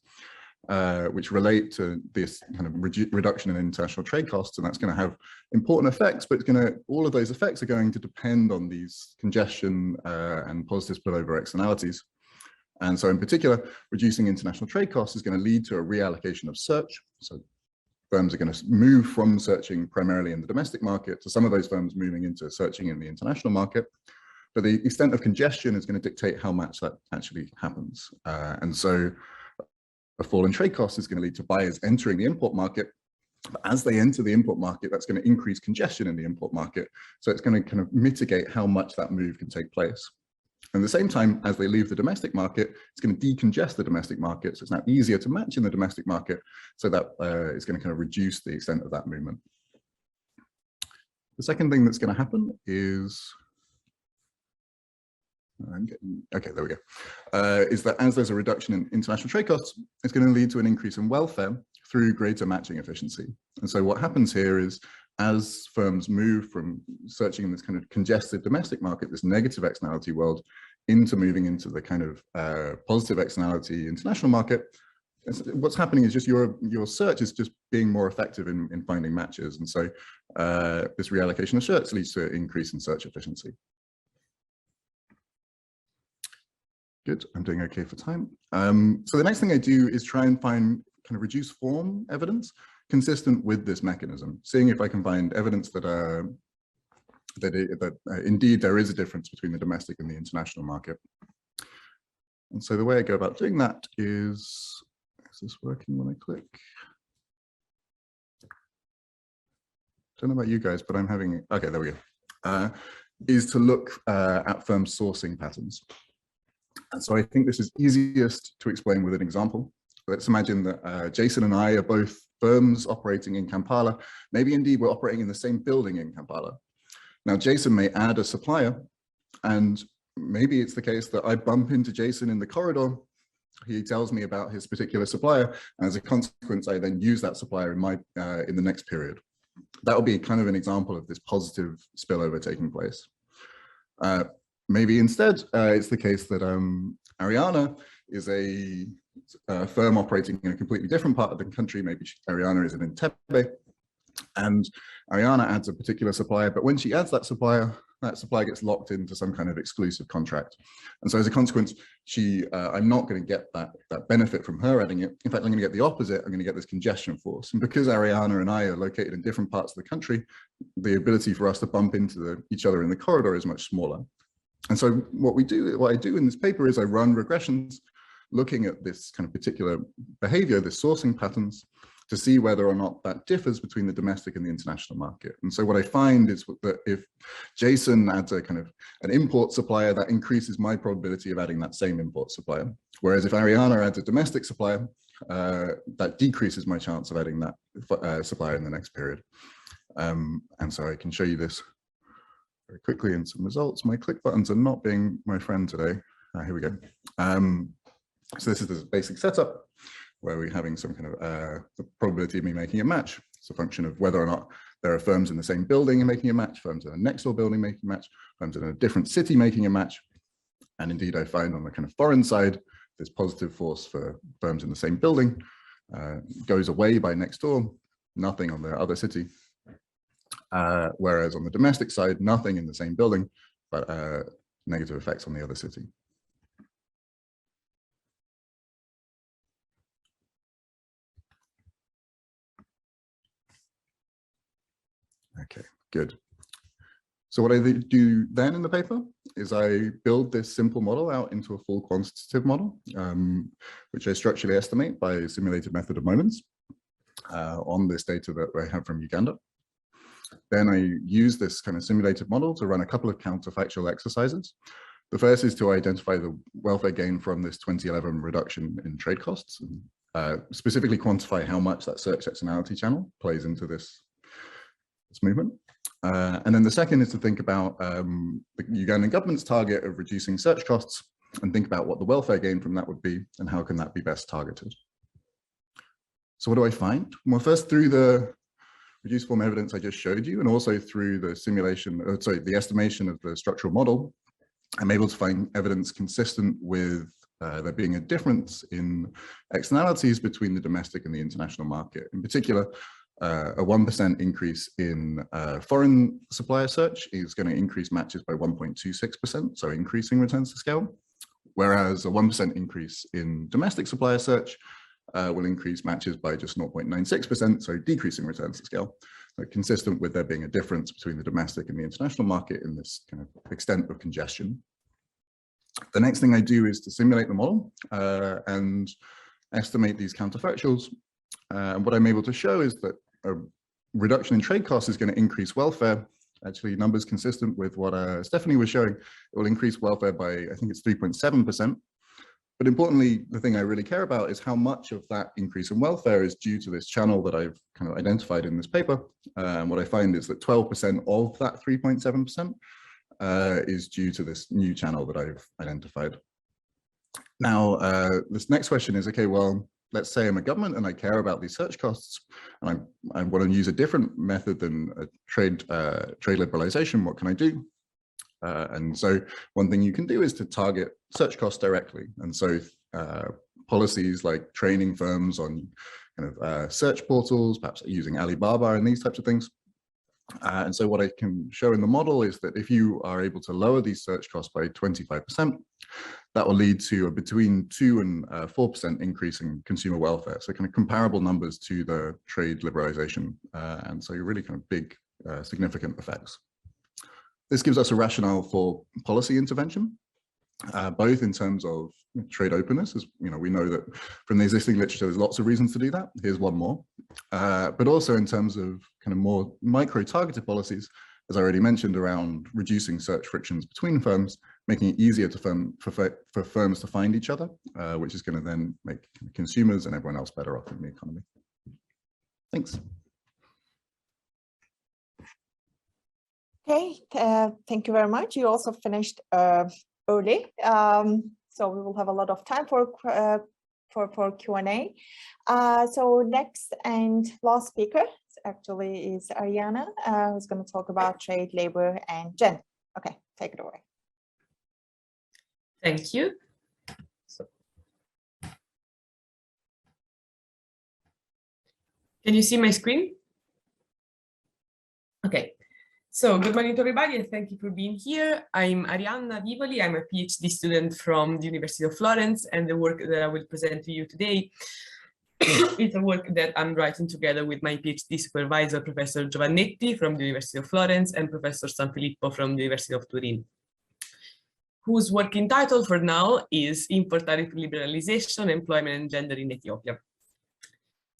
Speaker 4: which relate to this kind of reduction in international trade costs, and that's going to have important effects, but all of those effects are going to depend on these congestion and positive spillover externalities. And so in particular, reducing international trade costs is going to lead to a reallocation of search. So firms are going to move from searching primarily in the domestic market to some of those firms moving into searching in the international market. But the extent of congestion is going to dictate how much that actually happens. And so a fall in trade costs is going to lead to buyers entering the import market. But as they enter the import market, that's going to increase congestion in the import market. So it's going to kind of mitigate how much that move can take place. And at the same time, as they leave the domestic market, it's going to decongest the domestic market. So it's now easier to match in the domestic market. So that is going to kind of reduce the extent of that movement. The second thing that's going to happen is, okay, there we go, is that as there's a reduction in international trade costs, it's going to lead to an increase in welfare through greater matching efficiency. And so what happens here is, as firms move from searching in this kind of congested domestic market, this negative externality world, into moving into the kind of positive externality international market, what's happening is just your search is just being more effective in finding matches. And so this reallocation of search leads to an increase in search efficiency. Good, I'm doing okay for time. So the next thing I do is try and find kind of reduced form evidence consistent with this mechanism, seeing if I can find evidence that indeed there is a difference between the domestic and the international market. And so the way I go about doing that is this working when I click? Don't know about you guys, but I'm having, okay, there we go, is to look at firm sourcing patterns. And so I think this is easiest to explain with an example. Let's imagine that Jason and I are both firms operating in Kampala. Maybe indeed we're operating in the same building in Kampala. Now, Jason may add a supplier, and maybe it's the case that I bump into Jason in the corridor. He tells me about his particular supplier, and as a consequence, I then use that supplier in the next period. That will be kind of an example of this positive spillover taking place. Maybe instead, it's the case that Arianna is a firm operating in a completely different part of the country. Maybe Arianna is in Entebbe, and Arianna adds a particular supplier, but when she adds that supplier gets locked into some kind of exclusive contract. And so as a consequence, I'm not going to get that benefit from her adding it. In fact, I'm going to get the opposite. I'm going to get this congestion force. And because Arianna and I are located in different parts of the country, the ability for us to bump into each other in the corridor is much smaller. And so what I do in this paper is I run regressions looking at this kind of particular behavior, the sourcing patterns, to see whether or not that differs between the domestic and the international market. And so what I find is that if Jason adds a kind of an import supplier, that increases my probability of adding that same import supplier. Whereas if Arianna adds a domestic supplier, that decreases my chance of adding that supplier in the next period. And so I can show you this very quickly in some results. My click buttons are not being my friend today. Here we go. So this is the basic setup, where we're having some kind of the probability of me making a match. It's a function of whether or not there are firms in the same building making a match, firms in a next door building making a match, firms in a different city making a match. And indeed, I find on the kind of foreign side, this positive force for firms in the same building goes away by next door, nothing on the other city. Whereas on the domestic side, nothing in the same building, but negative effects on the other city. Okay, good. So what I do then in the paper is I build this simple model out into a full quantitative model, which I structurally estimate by a simulated method of moments on this data that I have from Uganda. Then I use this kind of simulated model to run a couple of counterfactual exercises. The first is to identify the welfare gain from this 2011 reduction in trade costs, and specifically quantify how much that search externality channel plays into this movement. And then the second is to think about the Ugandan government's target of reducing search costs and think about what the welfare gain from that would be and how can that be best targeted. So what do I find? Well, first through the reduced form evidence I just showed you, and also through the simulation, the estimation of the structural model, I'm able to find evidence consistent with there being a difference in externalities between the domestic and the international market. In particular, a 1% increase in foreign supplier search is going to increase matches by 1.26%, so increasing returns to scale, whereas a 1% increase in domestic supplier search will increase matches by just 0.96%, so decreasing returns to scale, consistent with there being a difference between the domestic and the international market in this kind of extent of congestion. The next thing I do is to simulate the model and estimate these counterfactuals. And what I'm able to show is that a reduction in trade costs is going to increase welfare. Actually, numbers consistent with what Stephanie was showing. It will increase welfare by, I think it's 3.7%. But importantly, the thing I really care about is how much of that increase in welfare is due to this channel that I've kind of identified in this paper. And what I find is that 12% of that 3.7% is due to this new channel that I've identified. Now, this next question is, okay, well, let's say I'm a government and I care about these search costs, and I want to use a different method than a trade liberalization. What can I do? And so one thing you can do is to target search costs directly. And so policies like training firms on kind of search portals, perhaps using Alibaba and these types of things. And so what I can show in the model is that if you are able to lower these search costs by 25%, that will lead to a between 2 and 4% increase in consumer welfare. So kind of comparable numbers to the trade liberalization. And so really kind of big, significant effects. This gives us a rationale for policy intervention, both in terms of trade openness, as you know, we know that from the existing literature, there's lots of reasons to do that. Here's one more, but also in terms of kind of more micro-targeted policies, as I already mentioned, around reducing search frictions between firms, making it easier to for firms to find each other, which is going to then make consumers and everyone else better off in the economy. Thanks.
Speaker 1: Okay, thank you very much. You also finished early, so we will have a lot of time for Q&A. So next and last speaker actually is Arianna, who's going to talk about trade, labor, and gen. Okay, take it away.
Speaker 5: Thank you. Can you see my screen? Okay. So good morning to everybody and thank you for being here. I'm Arianna Vivoli. I'm a PhD student from the University of Florence, and the work that I will present to you today is a work that I'm writing together with my PhD supervisor, Professor Giovannetti from the University of Florence and Professor Sanfilippo from the University of Turin, whose working title for now is Import Tariff Liberalization, Employment and Gender in Ethiopia.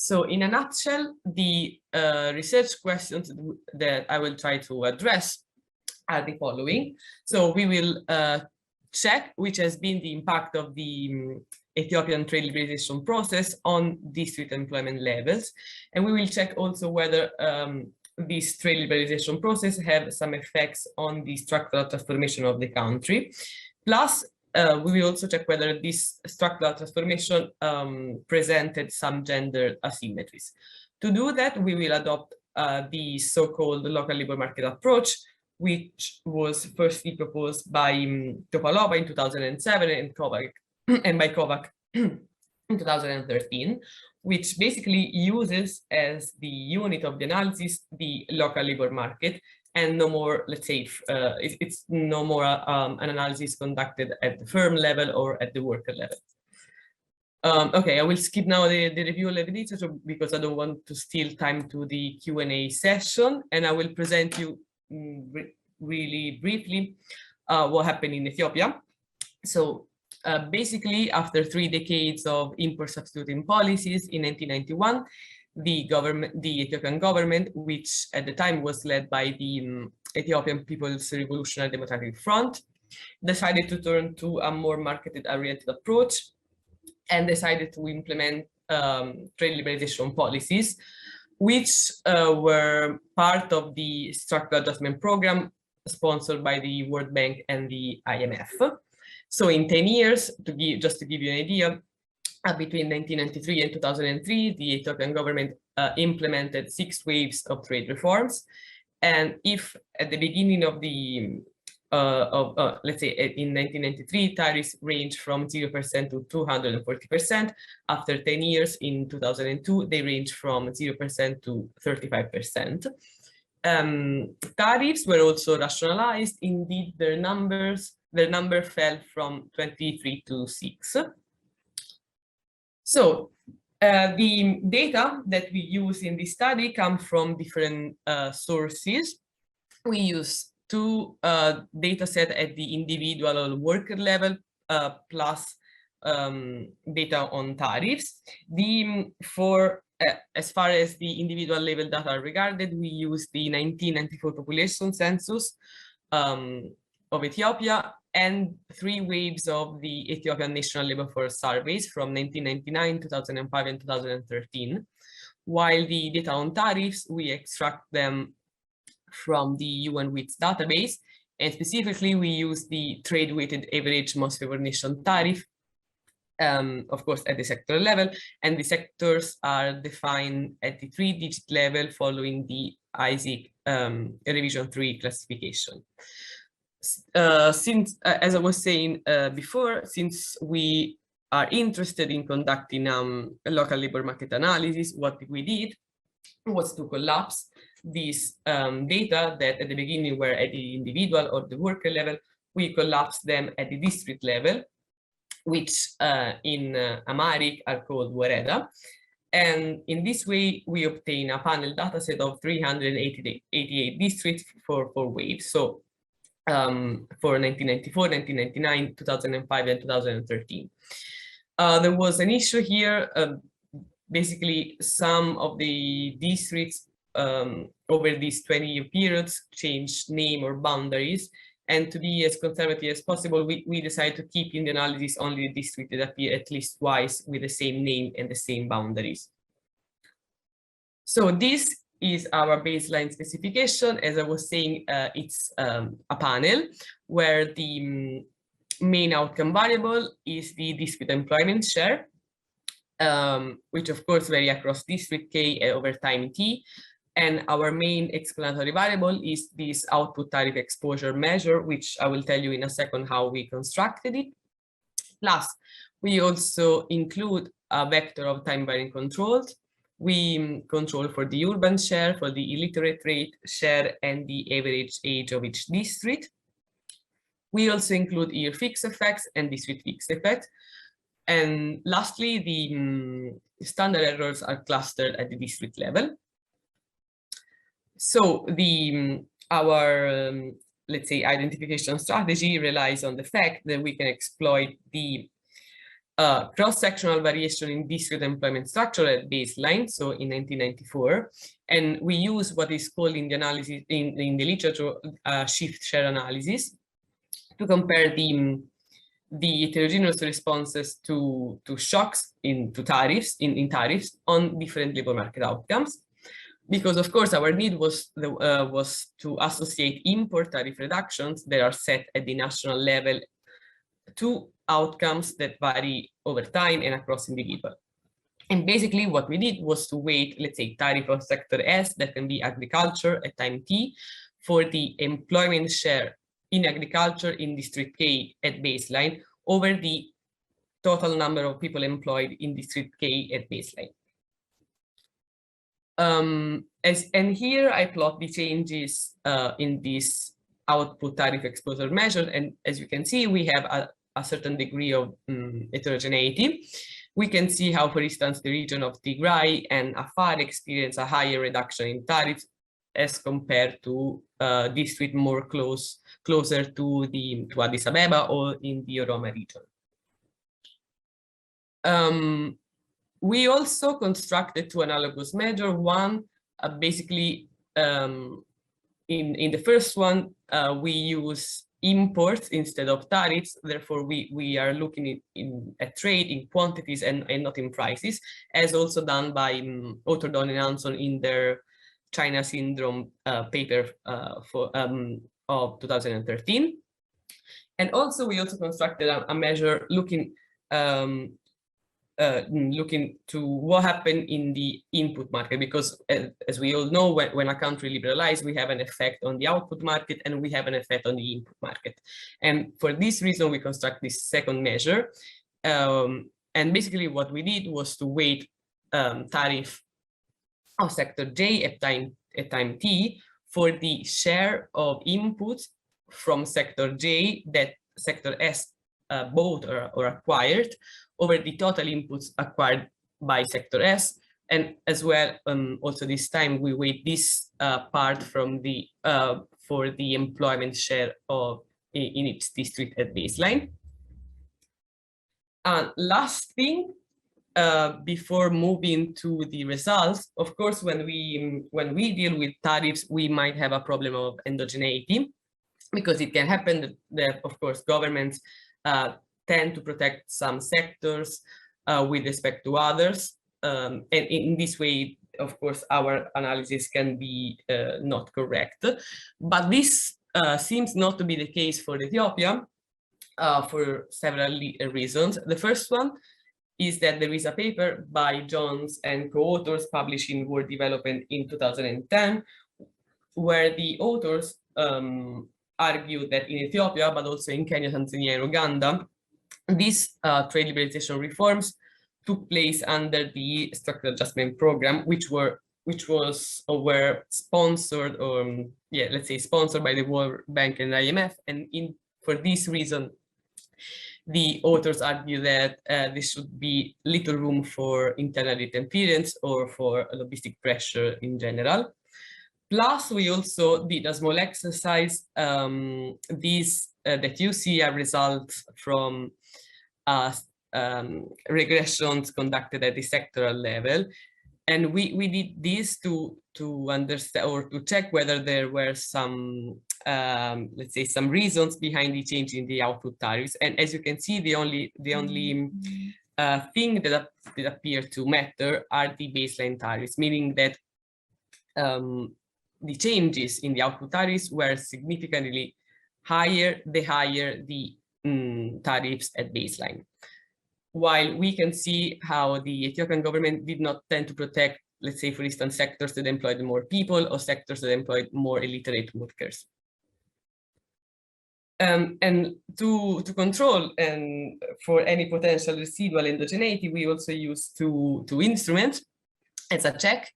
Speaker 5: So in a nutshell, the research questions that I will try to address are the following. So we will check which has been the impact of the Ethiopian trade liberalization process on district employment levels. And we will check also whether this trade liberalization process have some effects on the structural transformation of the country. Plus, we will also check whether this structural transformation presented some gender asymmetries. To do that, we will adopt the so-called local labor market approach, which was firstly proposed by Topalova in 2007 and by KOUAKOU in 2013, which basically uses as the unit of the analysis the local labor market, and no more, let's say, it's no more an analysis conducted at the firm level or at the worker level. Okay, I will skip now the review of the literature because I don't want to steal time to the Q&A session, and I will present you really briefly what happened in Ethiopia. So basically, after 3 decades of import substituting policies in 1991, the Ethiopian government, which at the time was led by the Ethiopian People's Revolutionary Democratic Front, decided to turn to a more market-oriented approach and decided to implement trade liberalization policies, which were part of the structural adjustment program sponsored by the World Bank and the IMF. So in 10 years, just to give you an idea, between 1993 and 2003, the Ethiopian government implemented 6 waves of trade reforms. And if at the beginning of the, let's say in 1993, tariffs ranged from 0% to 240%, after 10 years in 2002, they ranged from 0% to 35%. Tariffs were also rationalized. Indeed, their number fell from 23 to 6. So the data that we use in this study come from different sources. We use 2 data sets at the individual or worker level, plus data on tariffs. As far as the individual level data are regarded, we use the 1994 population census of Ethiopia, and 3 waves of the Ethiopian National Labour Force surveys from 1999, 2005, and 2013. While the data on tariffs, we extract them from the UN WITS database, and specifically we use the trade-weighted average most favored nation tariff, of course at the sector level, and the sectors are defined at the 3-digit level following the ISIC revision 3 classification. Since, as I was saying before, since we are interested in conducting a local labor market analysis, what we did was to collapse these data that at the beginning were at the individual or the worker level. We collapsed them at the district level, which in Amharic are called Wareda. And in this way, we obtain a panel data set of 388 districts for 4 waves. So for 1994, 1999, 2005, and 2013. There was an issue here. Basically, some of the districts over these 20-year periods changed name or boundaries. And to be as conservative as possible, we decided to keep in the analysis only the districts that appear at least twice with the same name and the same boundaries. So this is our baseline specification. As I was saying, it's a panel where the main outcome variable is the district employment share, which of course vary across district K over time T. And our main explanatory variable is this output tariff exposure measure, which I will tell you in a second how we constructed it. Plus, we also include a vector of time varying controls. We control for the urban share, for the illiterate rate share, and the average age of each district. We also include year fixed effects and district fixed effects. And lastly, the standard errors are clustered at the district level. So our let's say identification strategy relies on the fact that we can exploit the cross-sectional variation in district employment structure at baseline, so in 1994, and we use what is called in the analysis in the literature shift share analysis to compare the heterogeneous responses to shocks in tariffs on different labor market outcomes. Because of course our need was to associate import tariff reductions that are set at the national level to outcomes that vary over time and across individual. And basically what we did was to weight, let's say, tariff of sector S, that can be agriculture at time T, for the employment share in agriculture in district K at baseline over the total number of people employed in district K at baseline. And here I plot the changes in this output tariff exposure measure, and as you can see, we have a certain degree of heterogeneity. We can see how, for instance, the region of Tigray and Afar experience a higher reduction in tariffs as compared to districts more closer to Addis Ababa or in the Oroma region. We also constructed 2 analogous measures. One, basically, in the first one, we use imports instead of tariffs. Therefore, we are looking at trade in quantities and not in prices, as also done by Otto Don and Hanson in their China Syndrome paper of 2013. And also, we also constructed a measure looking to what happened in the input market, because as we all know, when a country liberalizes, we have an effect on the output market and we have an effect on the input market. And for this reason, we construct this second measure. And basically what we did was to weight tariff of sector J at time T for the share of inputs from sector J that sector S bought or acquired over the total inputs acquired by sector S. And as well, also this time we weight this part from for the employment share of in each district at baseline. And last thing, before moving to the results, of course, when we deal with tariffs, we might have a problem of endogeneity. because it can happen that of course, governments tend to protect some sectors with respect to others. And in this way, of course, our analysis can be not correct. But this seems not to be the case for Ethiopia for several reasons. The first one is that there is a paper by Jones and co-authors published in World Development in 2010, where the authors argued that in Ethiopia, but also in Kenya, Tanzania, and Uganda, these trade liberalization reforms took place under the structural adjustment program, which were sponsored, or let's say sponsored by the World Bank and IMF, and for this reason, the authors argue that there should be little room for internal interference or for lobbystic pressure in general. Plus, we also did a small exercise. These that you see are results from regressions conducted at the sectoral level, and we did this to understand or to check whether there were some let's say some reasons behind the change in the output tariffs. And as you can see, the only thing that appear to matter are the baseline tariffs, meaning that the changes in the output tariffs were significantly higher the higher the tariffs at baseline. While we can see how the Ethiopian government did not tend to protect, let's say, for instance, sectors that employed more people or sectors that employed more illiterate workers. And to control and for any potential residual endogeneity, we also use two instruments as a check.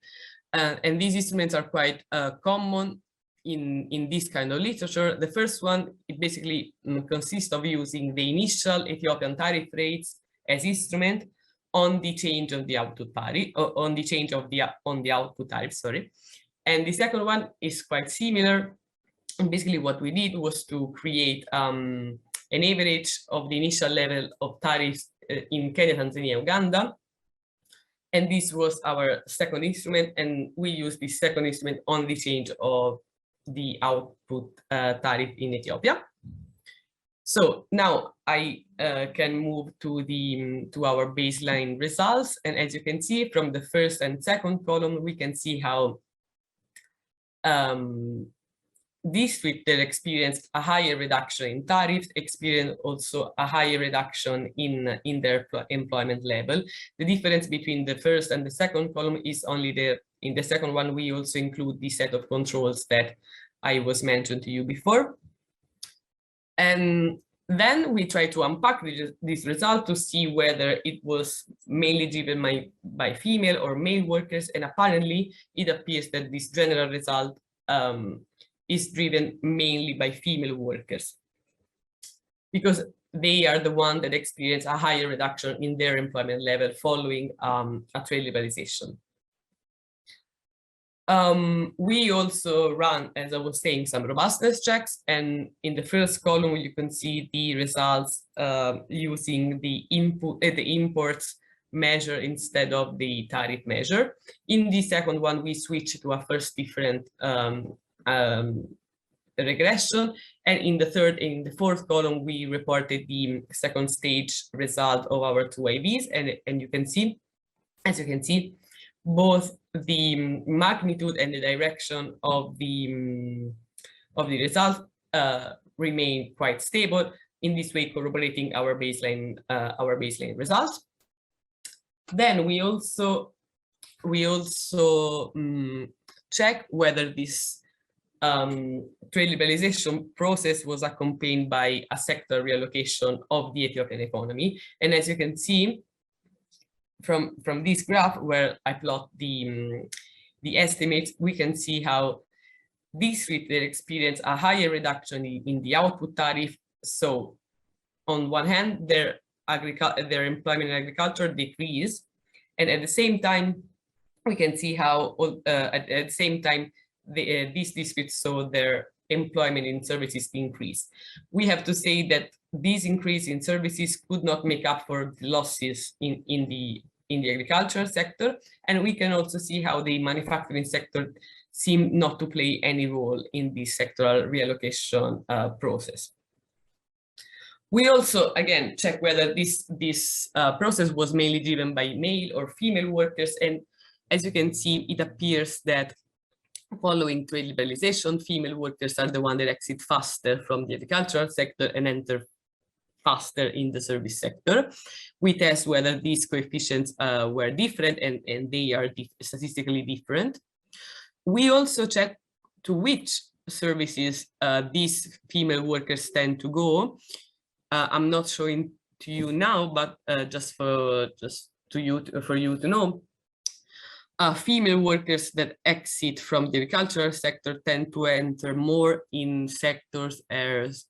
Speaker 5: And these instruments are quite common in this kind of literature. The first one, it basically consists of using the initial Ethiopian tariff rates as instrument on the change of the output tariff, or on the change of the output tariff, sorry. And the second one is quite similar. And basically what we did was to create an average of the initial level of tariffs in Kenya, Tanzania, Uganda. And this was our second instrument, and we used this second instrument on the change of the output tariff in Ethiopia. So now I can move to our baseline results, and as you can see from the first and second column, we can see how districts that experienced a higher reduction in tariffs experience also a higher reduction in their employment level. The difference between the first and the second column is only there. In the second one, we also include the set of controls that I was mentioned to you before. And then we try to unpack this result to see whether it was mainly driven by female or male workers. And apparently it appears that this general result is driven mainly by female workers, because they are the ones that experience a higher reduction in their employment level following a trade liberalization. We also run, as I was saying, some robustness checks, and in the first column you can see the results using the imports measure instead of the tariff measure. In the second one, we switch to a first different regression, and in the fourth column we reported the second stage result of our two IVs, and you can see, as you can see, both the magnitude and the direction of the result remain quite stable, in this way corroborating our baseline results. Then we also check whether this trade liberalization process was accompanied by a sector reallocation of the Ethiopian economy. And as you can see from this graph, where I plot the estimates, we can see how districts that experience a higher reduction in the output tariff. So on one hand, their employment in agriculture decreased, and at the same time, we can see how at the same time these districts saw their employment in services increase. We have to say that this increase in services could not make up for the losses in in the agricultural sector, and we can also see how the manufacturing sector seem not to play any role in the sectoral reallocation process. We also, again, check whether this process was mainly driven by male or female workers, and as you can see, it appears that following trade liberalization, female workers are the ones that exit faster from the agricultural sector and enter faster in the service sector. We test whether these coefficients were different, and they are statistically different. We also check to which services these female workers tend to go. I'm not showing to you now, but for you to know, female workers that exit from the agricultural sector tend to enter more in sectors as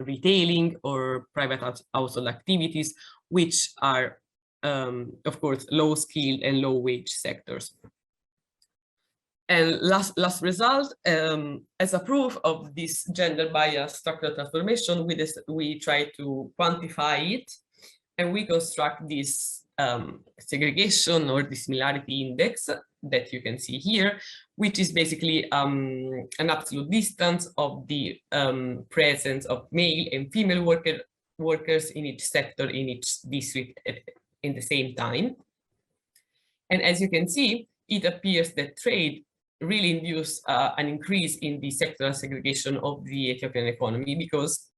Speaker 5: retailing or private household activities, which are, of course, low skilled and low wage sectors. And last result, as a proof of this gender bias structural transformation, we try to quantify it, and we construct this segregation or dissimilarity index that you can see here, which is basically an absolute distance of the presence of male and female workers in each sector, in each district in the same time. And as you can see, it appears that trade really induced an increase in the sectoral segregation of the Ethiopian economy, because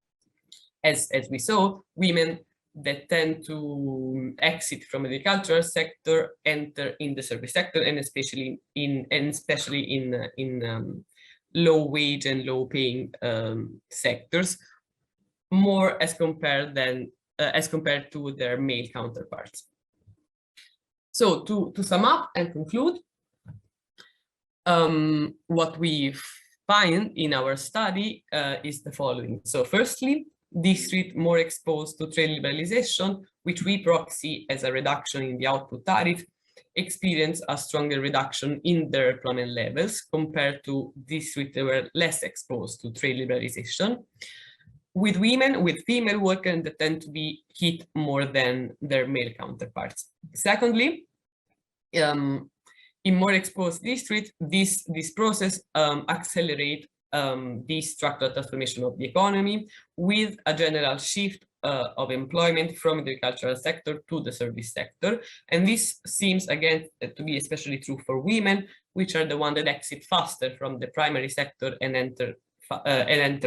Speaker 5: as we saw, women that tend to exit from the agricultural sector enter in the service sector, and especially in low wage and low paying sectors, more as compared to their male counterparts. So to sum up and conclude, what we find in our study is the following. So firstly, districts more exposed to trade liberalization, which we proxy as a reduction in the output tariff, experience a stronger reduction in their employment levels compared to districts that were less exposed to trade liberalization. With women, with female workers that tend to be hit more than their male counterparts. Secondly, in more exposed districts, this process accelerates the structural transformation of the economy, with a general shift of employment from the agricultural sector to the service sector. And this seems again to be especially true for women, which are the ones that exit faster from the primary sector and enter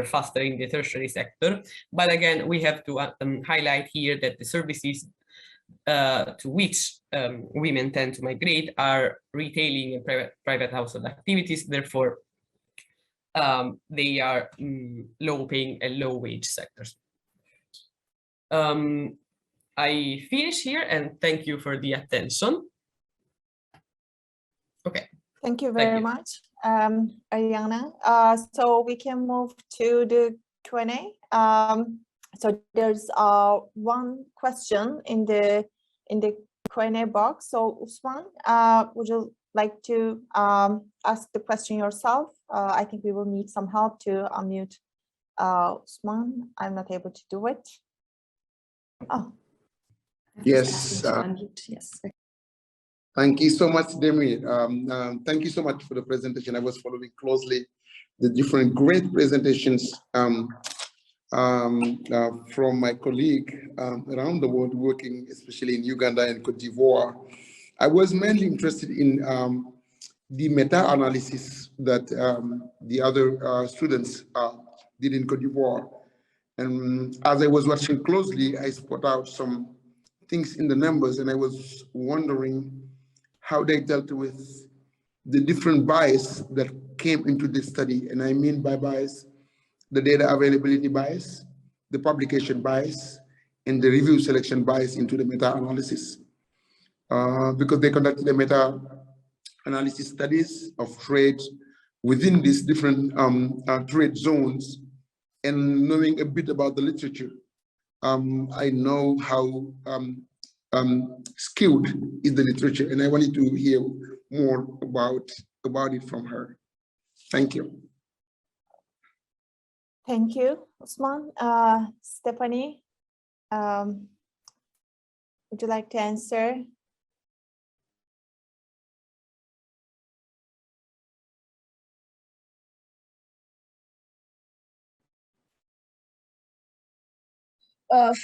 Speaker 5: faster in the tertiary sector. But again, we have to highlight here that the services to which women tend to migrate are retailing and private household activities. Therefore, they are low paying and low wage sectors. I finish here and thank you for the attention. Okay.
Speaker 1: Thank you very much, Arianna. So we can move to the Q&A. So there's one question in the Q&A box. So Usman, would you like to ask the question yourself? I think we will need some help to unmute Usman. I'm not able to do it. Oh.
Speaker 6: Yes.
Speaker 1: Yes.
Speaker 6: Thank you so much, Demir. Thank you so much for the presentation. I was following closely the different great presentations from my colleague around the world, working especially in Uganda and Cote d'Ivoire. I was mainly interested in the meta-analysis that the other students did in Cote d'Ivoire. And as I was watching closely, I spot out some things in the numbers, and I was wondering how they dealt with the different bias that came into this study. And I mean by bias, the data availability bias, the publication bias, and the review selection bias into the meta-analysis. Because they conducted a meta-analysis studies of trade within these different trade zones, and knowing a bit about the literature, I know how skilled is the literature, and I wanted to hear more about it from her. Thank you.
Speaker 1: Thank you, Usman. Stephanie, would you like to answer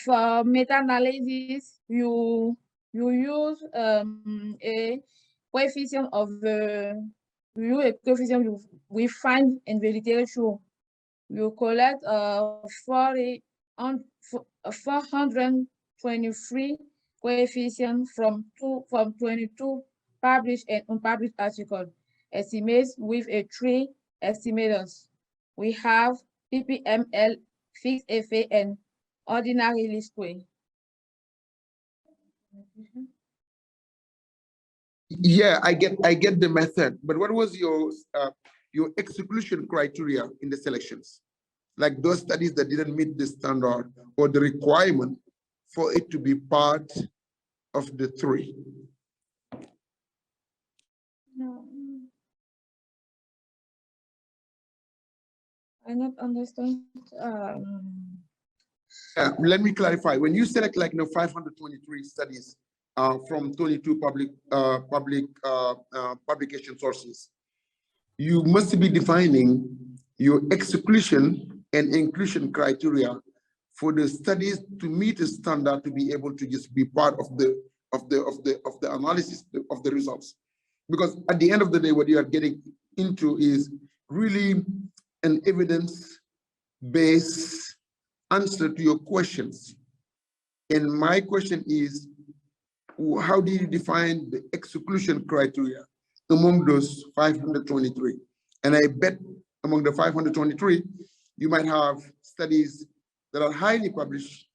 Speaker 3: for meta-analysis, you use a coefficient of we find in the literature. You collect 423 coefficients from 22 published and unpublished articles. Estimates with a 3 estimators. We have PPML, fixed FA, and ordinary least square.
Speaker 6: Yeah, I get the method, but what was your exclusion criteria in the selections? Like those studies that didn't meet the standard or the requirement for it to be part of the 3.
Speaker 3: No. I not understand.
Speaker 6: Let me clarify. When you select 523 studies from 22 publication sources, you must be defining your exclusion and inclusion criteria for the studies to meet a standard to be able to just be part of the analysis of the results. Because at the end of the day, what you are getting into is really an evidence-based answer to your questions. And my question is, how do you define the exclusion criteria among those 523? And I bet among the 523, you might have studies that are highly published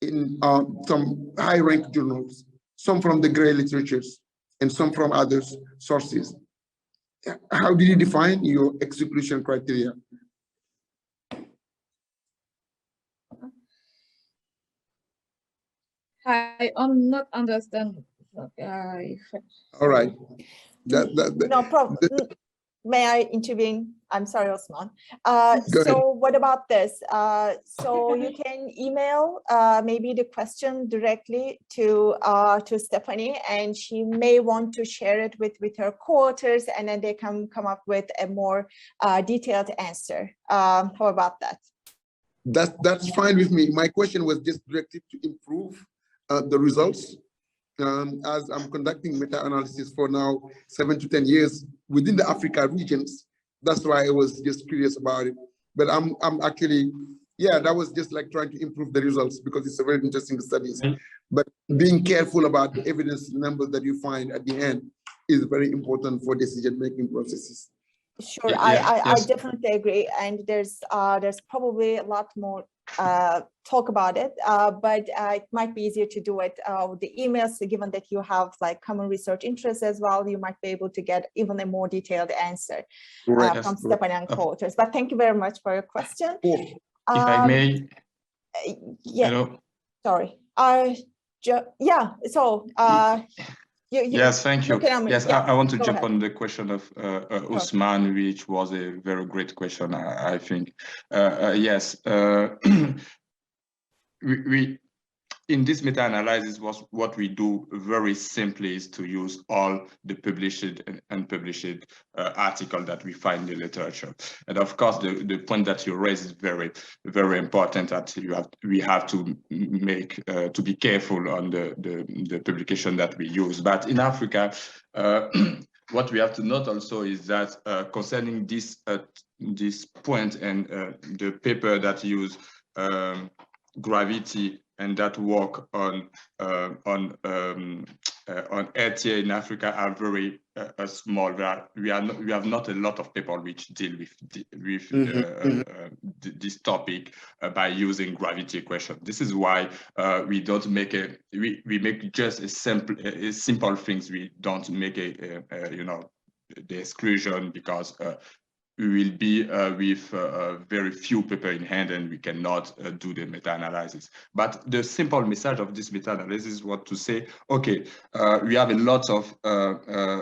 Speaker 6: in some high-ranked journals, some from the gray literatures, and some from other sources. How do you define your exclusion criteria?
Speaker 3: I am not understand.
Speaker 6: All right.
Speaker 1: No problem. May I intervene? I'm sorry, Osman.
Speaker 6: Go ahead.
Speaker 1: What about this? So you can email maybe the question directly to Stephanie, and she may want to share it with her co-authors, and then they can come up with a more detailed answer. How about that?
Speaker 6: That's fine with me. My question was just directed to improve the results. As I'm conducting meta-analysis for now 7 to 10 years within the Africa regions, that's why I was just curious about it. But I'm actually, yeah, that was just like trying to improve the results because it's a very interesting studies. But being careful about the evidence numbers that you find at the end is very important for decision-making processes.
Speaker 1: Sure, I definitely agree, and there's probably a lot more talk about it, but it might be easier to do it with the emails, given that you have like common research interests as well. You might be able to get even a more detailed answer from Stephanie and co-authors. But thank you very much for your question.
Speaker 7: If I may.
Speaker 1: Yeah.
Speaker 7: Hello.
Speaker 1: Sorry. Yeah. So.
Speaker 7: Yes, thank you. Yes, yeah, I want to jump on the question of Usman, which was a very great question, I think. Yes, we in this meta-analysis, what we do very simply is to use all the published and unpublished articles that we find in the literature. And of course, the point that you raise is very, very important, that we have to make to be careful on the publication that we use. But in Africa, what we have to note also is that concerning this point and the paper that use gravity and that work on RTA in Africa are very small. We have not a lot of people which deal with this topic by using gravity equation. This is why we don't make we make just a simple things. We don't make the exclusion because we will be with very few paper in hand and we cannot do the meta-analysis. But the simple message of this meta-analysis was to say, okay, we have a lot of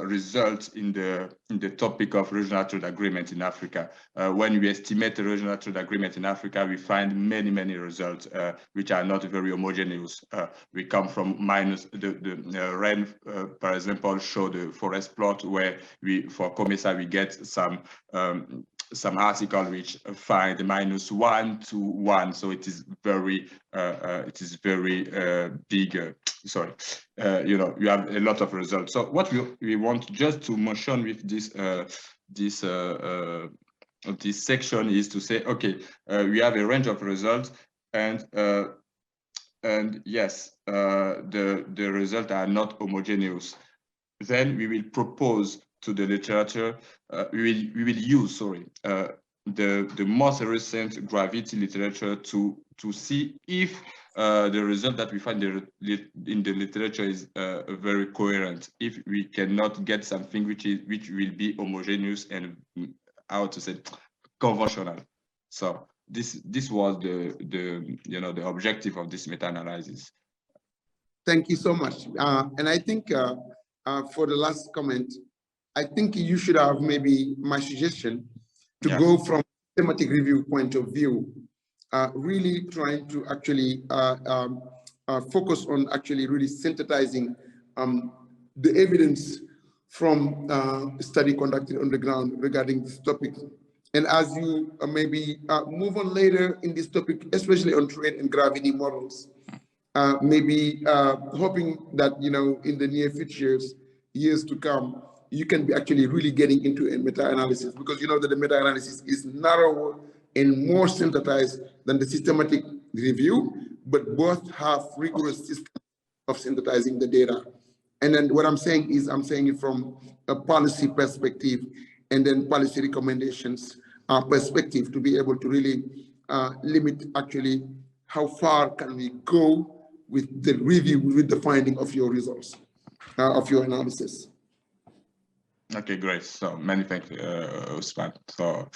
Speaker 7: results in the topic of regional trade agreement in Africa. When we estimate the regional trade agreement in Africa, we find many, many results which are not very homogeneous. We come from minus the REINE, for example, show the forest plot where for COMESA we get some some article which find -1 to 1, so it is very big. Sorry, you know, you have a lot of results. So what we want just to mention with this section is to say, okay, we have a range of results, and yes, the results are not homogeneous. Then we will propose to the literature, we will use, sorry, the most recent gravity literature to see if the result that we find in the literature is very coherent. If we cannot get something which will be homogeneous and, how to say, conventional. So this was the objective of this meta-analysis.
Speaker 6: Thank you so much. And I think for the last comment, I think you should have maybe my suggestion to go from thematic review point of view, really trying to actually focus on actually really synthesizing the evidence from study conducted on the ground regarding this topic. And as you maybe move on later in this topic, especially on trade and gravity models, maybe hoping that, you know, in the near future, years to come, you can be actually really getting into a meta-analysis, because you know that the meta-analysis is narrower and more synthesized than the systematic review, but both have rigorous systems of synthesizing the data. And then what I'm saying is, I'm saying it from a policy perspective and then policy recommendations perspective, to be able to really limit actually how far can we go with the review, with the finding of your results, of your analysis.
Speaker 7: Okay, great. So many thanks, Usman, for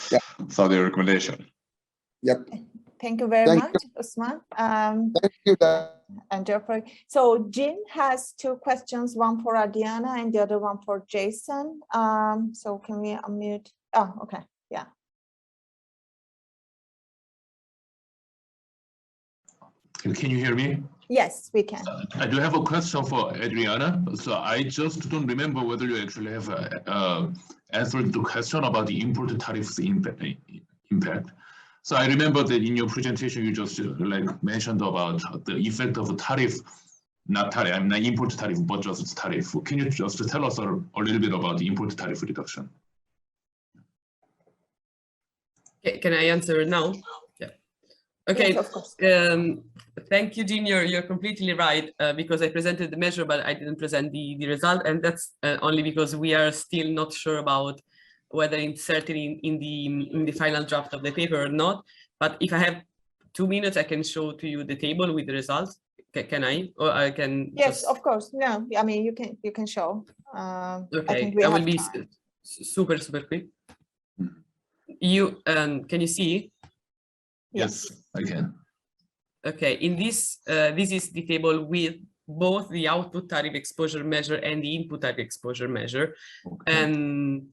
Speaker 7: the recommendation.
Speaker 6: Yep.
Speaker 1: Thank you very much, Usman.
Speaker 6: Thank you.
Speaker 1: And Jeffrey. So Jean has two questions, one for Arianna and the other one for Jason. So can we unmute? Oh, okay. Yeah.
Speaker 8: Can you hear me?
Speaker 1: Yes, we can.
Speaker 8: I do have a question for Arianna. So I just don't remember whether you actually have answered the question about the import tariffs impact. So I remember that in your presentation, you just mentioned about the effect of a tariff, not import tariff, but just tariff. Can you just tell us a little bit about the import tariff reduction?
Speaker 5: Can I answer now? Yeah. Okay.
Speaker 1: Yes, of course.
Speaker 5: Thank you, Jean. You're completely right, because I presented the measure, but I didn't present the result, and that's only because we are still not sure about whether inserted in the final draft of the paper or not. But if I have 2 minutes, I can show to you the table with the results. Can I? Or I can?
Speaker 1: Yes, of course. No, I mean you can show.
Speaker 5: Okay, I will be super quick. You can you see?
Speaker 8: Yes, I can.
Speaker 5: Okay, in this this is the table with both the output tariff exposure measure and the input tariff exposure measure. Okay.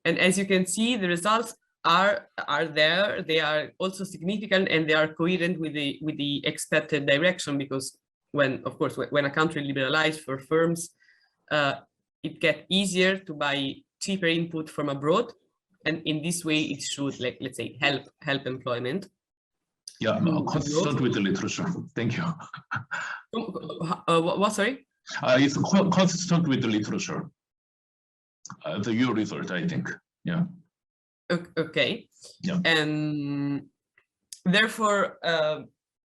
Speaker 5: And as you can see, the results are there. They are also significant, and they are coherent with the expected direction, because when a country liberalizes for firms, it gets easier to buy cheaper input from abroad, and in this way it should, let's say, help employment.
Speaker 8: Yeah, I'm consistent with the literature. Thank you.
Speaker 5: What? Sorry?
Speaker 8: It's consistent with the literature. Your result, I think. Yeah.
Speaker 5: Okay.
Speaker 8: Yeah.
Speaker 5: And therefore,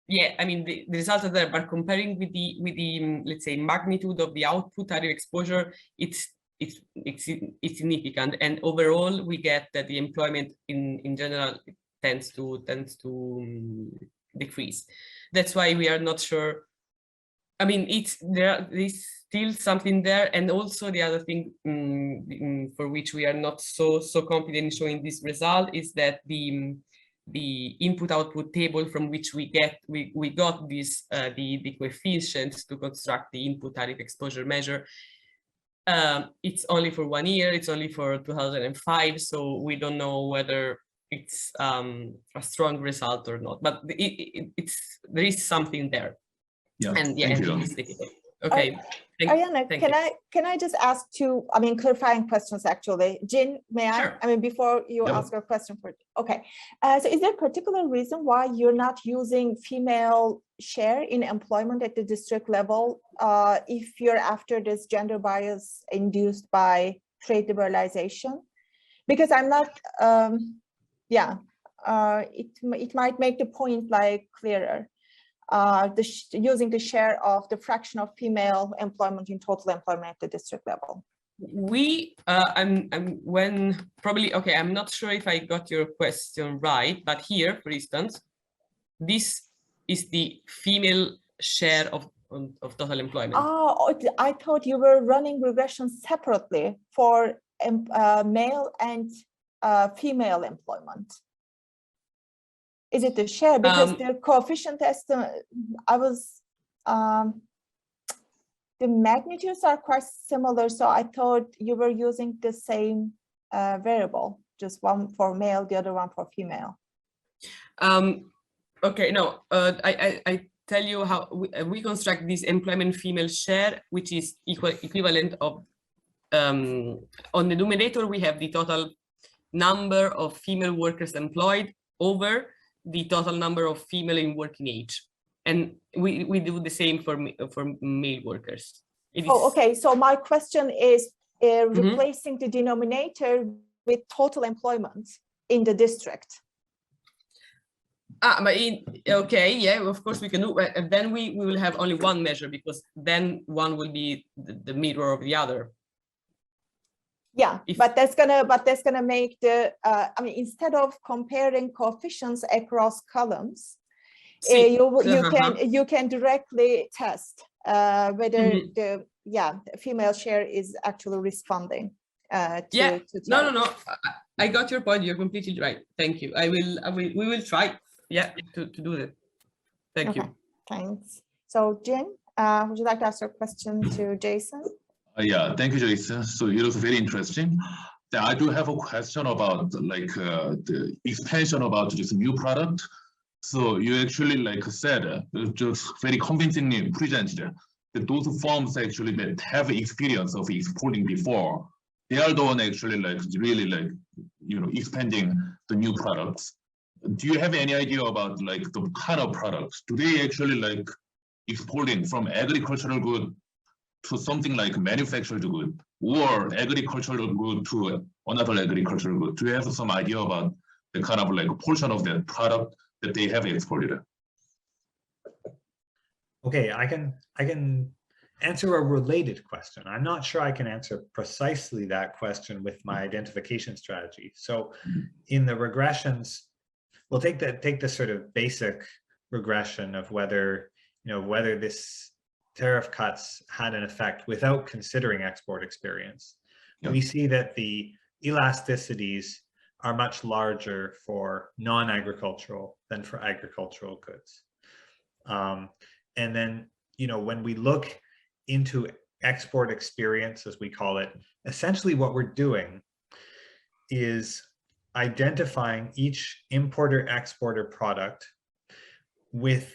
Speaker 5: yeah, I mean the results are there, but comparing with the let's say magnitude of the output tariff exposure, it's significant, and overall we get that the employment in general tends to decrease. That's why we are not sure. I mean, there's still something there, and also the other thing for which we are not so confident in showing this result is that the input-output table from which we got this the coefficients to construct the input tariff exposure measure. It's only for 1 year. It's only for 2005, so we don't know whether it's a strong result or not. But there is something there.
Speaker 8: Yeah,
Speaker 5: and yeah,
Speaker 8: thank you.
Speaker 5: Okay.
Speaker 1: Arianna, can I just ask two, clarifying questions actually. Jin, may
Speaker 5: Sure.
Speaker 1: I? Before you
Speaker 7: Yep.
Speaker 1: ask a question for, okay. So is there a particular reason why you're not using female share in employment at the district level if you're after this gender bias induced by trade liberalization? Because I'm not, it might make the point like clearer. Using the share of the fraction of female employment in total employment at the district level.
Speaker 5: We, I'm not sure if I got your question right, but here, for instance, this is the female share of total employment.
Speaker 1: Oh, I thought you were running regressions separately for male and female employment. Is it the share? Because the coefficient estimate, the magnitudes are quite similar. So I thought you were using the same variable, just one for male, the other one for female.
Speaker 5: Okay, no, I tell you how we construct this employment female share, which is equivalent of, on the numerator, we have the total number of female workers employed over the total number of female in working age, and we do the same for male workers.
Speaker 1: Okay. So my question is replacing the denominator with total employment in the district.
Speaker 5: Okay, yeah, of course we can do. And then we will have only one measure, because then one will be the mirror of the other.
Speaker 1: Yeah, but that's gonna make the instead of comparing coefficients across columns, you can directly test whether the female share is actually responding to
Speaker 5: no, I got your point. You're completely right. Thank you. We will try to do that. Thank you.
Speaker 1: Thanks. So Jin, would you like to ask your question to Jason?
Speaker 8: Yeah, thank you, Jason. So it was very interesting. Then I do have a question about the expansion about this new product. So you actually said, just very convincingly presented that those firms actually that have experience of exporting before, they are the one actually really expanding the new products. Do you have any idea about the kind of products? Do they actually exporting from agricultural good to something like manufactured good, or agricultural good to another agricultural good? Do you have some idea about the kind of portion of that product that they have exported?
Speaker 2: Okay, I can answer a related question. I'm not sure I can answer precisely that question with my identification strategy. So in the regressions, we'll take the sort of basic regression of whether this tariff cuts had an effect without considering export experience. We see that the elasticities are much larger for non-agricultural than for agricultural goods. And then, when we look into export experience, as we call it, essentially what we're doing is identifying each importer-exporter product with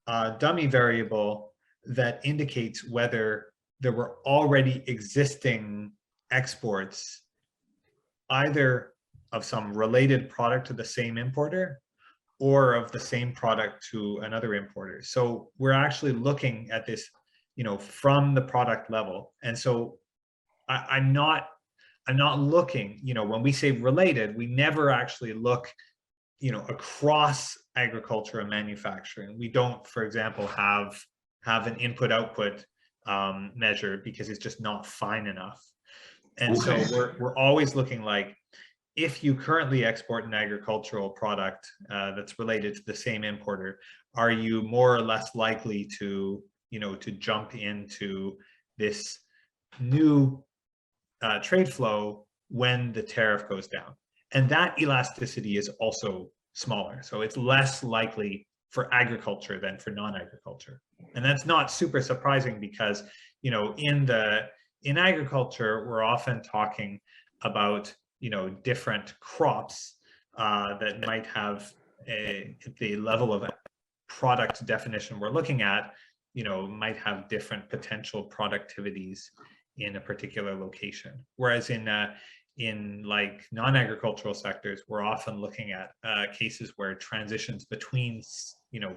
Speaker 2: a dummy variable that indicates whether there were already existing exports, either of some related product to the same importer or of the same product to another importer. So we're actually looking at this, from the product level. And so I'm not looking, when we say related, we never actually look, across agriculture and manufacturing. We don't, for example, have an input-output measure because it's just not fine enough. And so we're always looking if you currently export an agricultural product that's related to the same importer, are you more or less likely to, to jump into this new trade flow when the tariff goes down? And that elasticity is also smaller. So it's less likely for agriculture than for non-agriculture. And that's not super surprising because, in agriculture, we're often talking about, different crops that might have the level of product definition we're looking at, might have different potential productivities in a particular location. Whereas in like non-agricultural sectors, we're often looking at cases where transitions between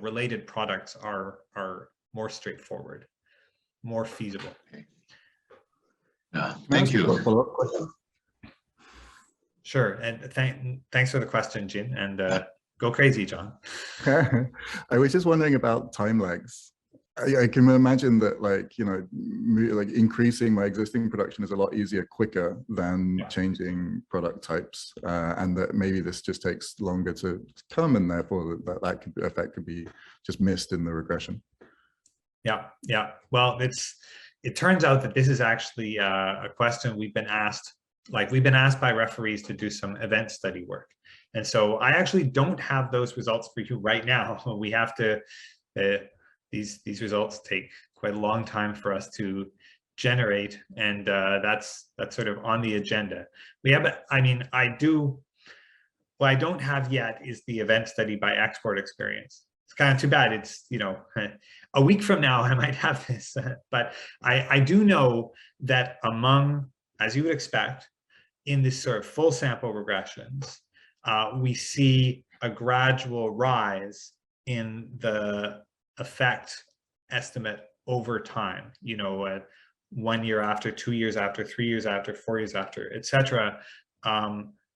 Speaker 2: related products are more straightforward, more feasible.
Speaker 8: Yeah, thank you.
Speaker 4: Follow-up question?
Speaker 2: Sure, and thanks for the question, Jin, and go crazy, John.
Speaker 4: I was just wondering about time lags. I can imagine that, like, like increasing my existing production is a lot easier, quicker than changing product types, and that maybe this just takes longer to come, and therefore that effect could be just missed in the regression.
Speaker 2: Yeah. Well, it turns out that this is actually a question we've been asked. Like, we've been asked by referees to do some event study work, and so I actually don't have those results for you right now. We have to. These results take quite a long time for us to generate, and that's sort of on the agenda. We have, what I don't have yet is the event study by export experience. It's kind of too bad. It's, a week from now I might have this, but I do know that among, as you would expect, in this sort of full sample regressions, we see a gradual rise in the effect estimate over time, 1 year after, 2 years after, 3 years after, 4 years after, etc.,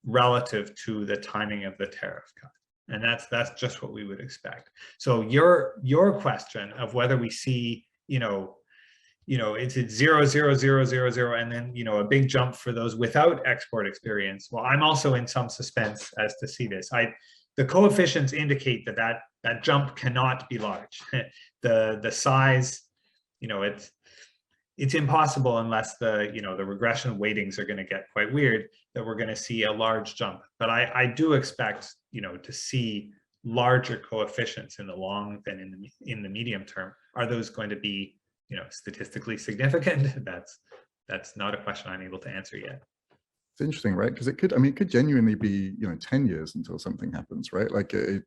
Speaker 2: relative to the timing of the tariff cut. And that's just what we would expect. So your question of whether we see, it's at 0, 0, 0, 0, 0, and then, a big jump for those without export experience. Well, I'm also in some suspense as to see this. The coefficients indicate that jump cannot be large. The size, it's impossible unless the regression weightings are going to get quite weird, that we're going to see a large jump. But I do expect to see larger coefficients in the long than in the medium term. Are those going to be statistically significant? That's not a question I'm able to answer yet.
Speaker 4: It's interesting, right? Because it could genuinely be 10 years until something happens, right? Like it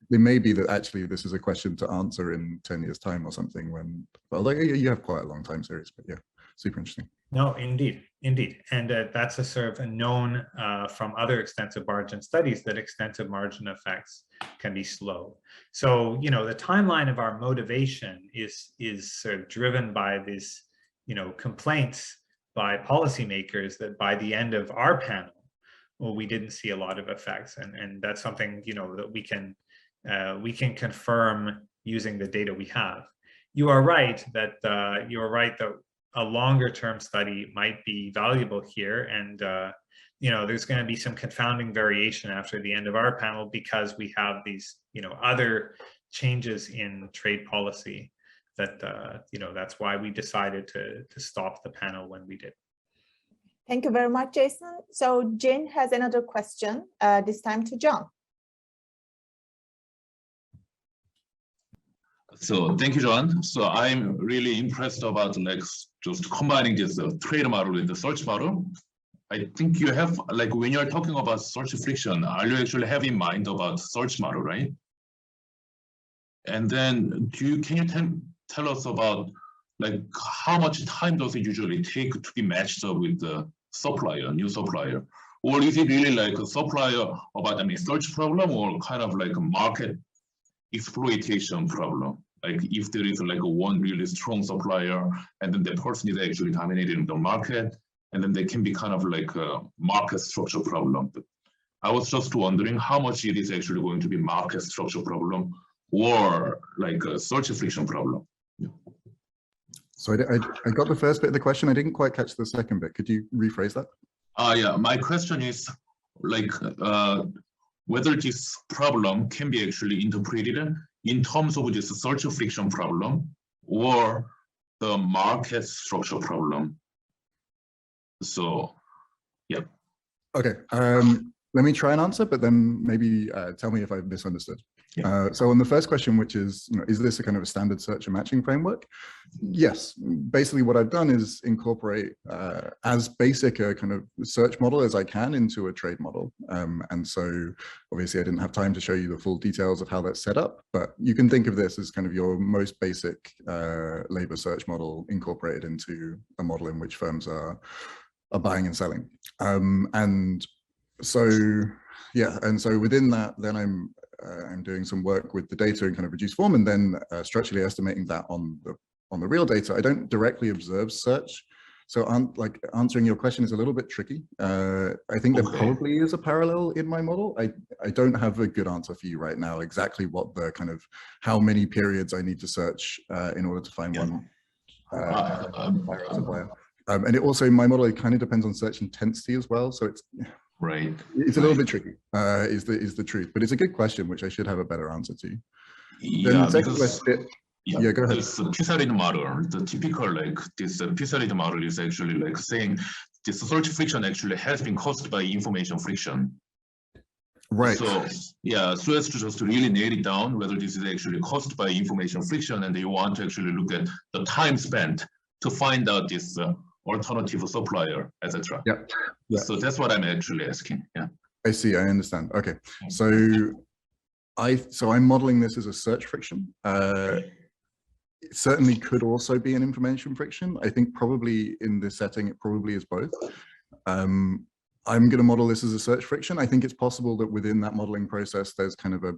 Speaker 4: may be that actually this is a question to answer in 10 years time or something, when, well, like, you have quite a long time series, but yeah, super interesting. No,
Speaker 2: indeed. And that's a sort of a known from other extensive margin studies, that extensive margin effects can be slow. So, the timeline of our motivation is sort of driven by this, complaints by policymakers that by the end of our panel, well, we didn't see a lot of effects, and that's something that we can confirm using the data we have. You are right that a longer term study might be valuable here, and there's going to be some confounding variation after the end of our panel, because we have these other changes in trade policy that that's why we decided to stop the panel when we did.
Speaker 1: Thank you very much, Jason. So Jin has another question, this time to John.
Speaker 8: So thank you, John. So I'm really impressed about just combining this trade model with the search model. I think you have, when you're talking about search friction, are you actually have in mind about search model, right? And then can you tell us about how much time does it usually take to be matched up with the new supplier? Or is it really like a supplier about search problem, or kind of like a market exploitation problem? Like if there is one really strong supplier, and then the person is actually dominating the market, and then they can be kind of like a market structure problem. But I was just wondering how much it is actually going to be market structure problem or like a search friction problem. Yeah.
Speaker 4: So I got the first bit of the question. I didn't quite catch the second bit. Could you rephrase that?
Speaker 8: Yeah, my question is whether this problem can be actually interpreted in terms of this search friction problem or the market structure problem. So, yeah.
Speaker 4: Okay, let me try and answer, but then maybe tell me if I've misunderstood. So on the first question, which is, is this a kind of a standard search and matching framework? Yes, basically what I've done is incorporate as basic a kind of search model as I can into a trade model. And so obviously I didn't have time to show you the full details of how that's set up, but you can think of this as kind of your most basic labor search model incorporated into a model in which firms are buying and selling. And so, yeah, and so within that, then I'm doing some work with the data in kind of reduced form, and then structurally estimating that on the real data. I don't directly observe search, so answering your question is a little bit tricky. I think there probably is a parallel in my model. I don't have a good answer for you right now, exactly what the kind of how many periods I need to search in order to find one supplier. And it also, my model, it kind of depends on search intensity as well, so it's it's a little bit tricky, is the truth, but it's a good question, which I should have a better answer to.
Speaker 8: Yeah, because
Speaker 4: yeah, go ahead.
Speaker 8: This P-solid model, the typical this P-solid model is actually saying this search friction actually has been caused by information friction.
Speaker 4: Right.
Speaker 8: So yeah, so as to just really nail it down whether this is actually caused by information friction, and you want to actually look at the time spent to find out this alternative supplier, etc.
Speaker 4: Yep. Yeah.
Speaker 8: So that's what I'm actually asking. Yeah.
Speaker 4: I see. I understand. Okay. So I'm modeling this as a search friction. It certainly could also be an information friction. I think probably in this setting, it probably is both. I'm going to model this as a search friction. I think it's possible that within that modeling process, there's kind of a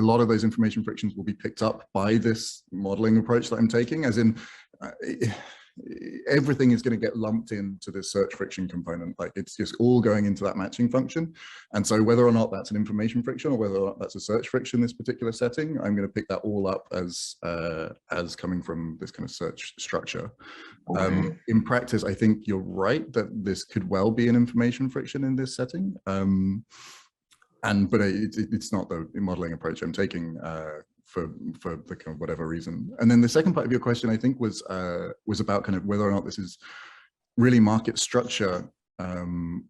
Speaker 4: lot of those information frictions will be picked up by this modeling approach that I'm taking, as in everything is going to get lumped into this search friction component. Like it's just all going into that matching function. And so whether or not that's an information friction or whether or not that's a search friction, this particular setting, I'm going to pick that all up as coming from this kind of search structure. In practice, I think you're right that this could well be an information friction in this setting. But it's not the modeling approach I'm taking for the kind of whatever reason. And then the second part of your question, I think, was about kind of whether or not this is really market structure kind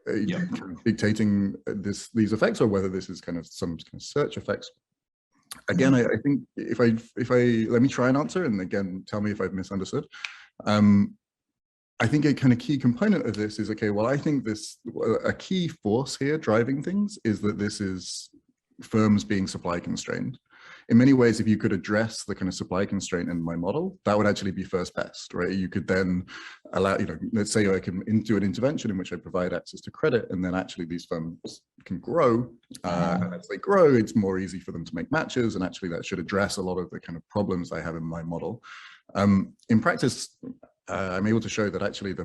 Speaker 4: of dictating these effects, or whether this is kind of some kind of search effects. Again, I think if I let me try and answer, and again, tell me if I've misunderstood. I think a kind of key component of this is, okay, well, I think a key force here driving things is that this is firms being supply constrained. In many ways, if you could address the kind of supply constraint in my model, that would actually be first best, right? You could then allow, let's say I can do an intervention in which I provide access to credit, and then actually these firms can grow. And as they grow, it's more easy for them to make matches, and actually that should address a lot of the kind of problems I have in my model. In practice, I'm able to show that actually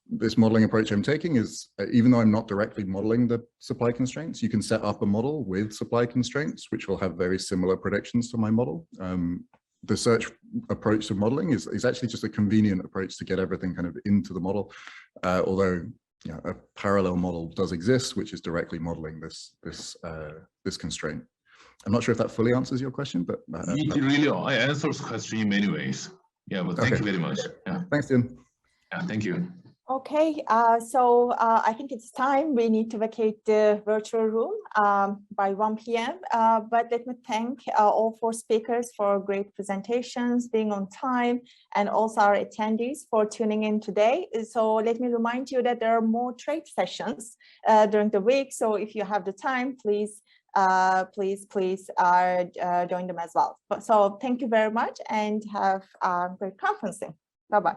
Speaker 4: this modeling approach I'm taking is, even though I'm not directly modeling the supply constraints, you can set up a model with supply constraints, which will have very similar predictions to my model. The search approach to modeling is actually just a convenient approach to get everything kind of into the model, although a parallel model does exist, which is directly modeling this constraint. I'm not sure if that fully answers your question, but
Speaker 8: it really answers the question in many ways. Yeah, but thank you very much. Yeah.
Speaker 4: Thanks, Dean.
Speaker 8: Yeah, thank you.
Speaker 1: Okay, so I think it's time we need to vacate the virtual room by 1 p.m. But let me thank all 4 speakers for great presentations, being on time, and also our attendees for tuning in today. So let me remind you that there are more trade sessions during the week. So if you have the time, please join them as well. So thank you very much, and have great conferencing. Bye-bye.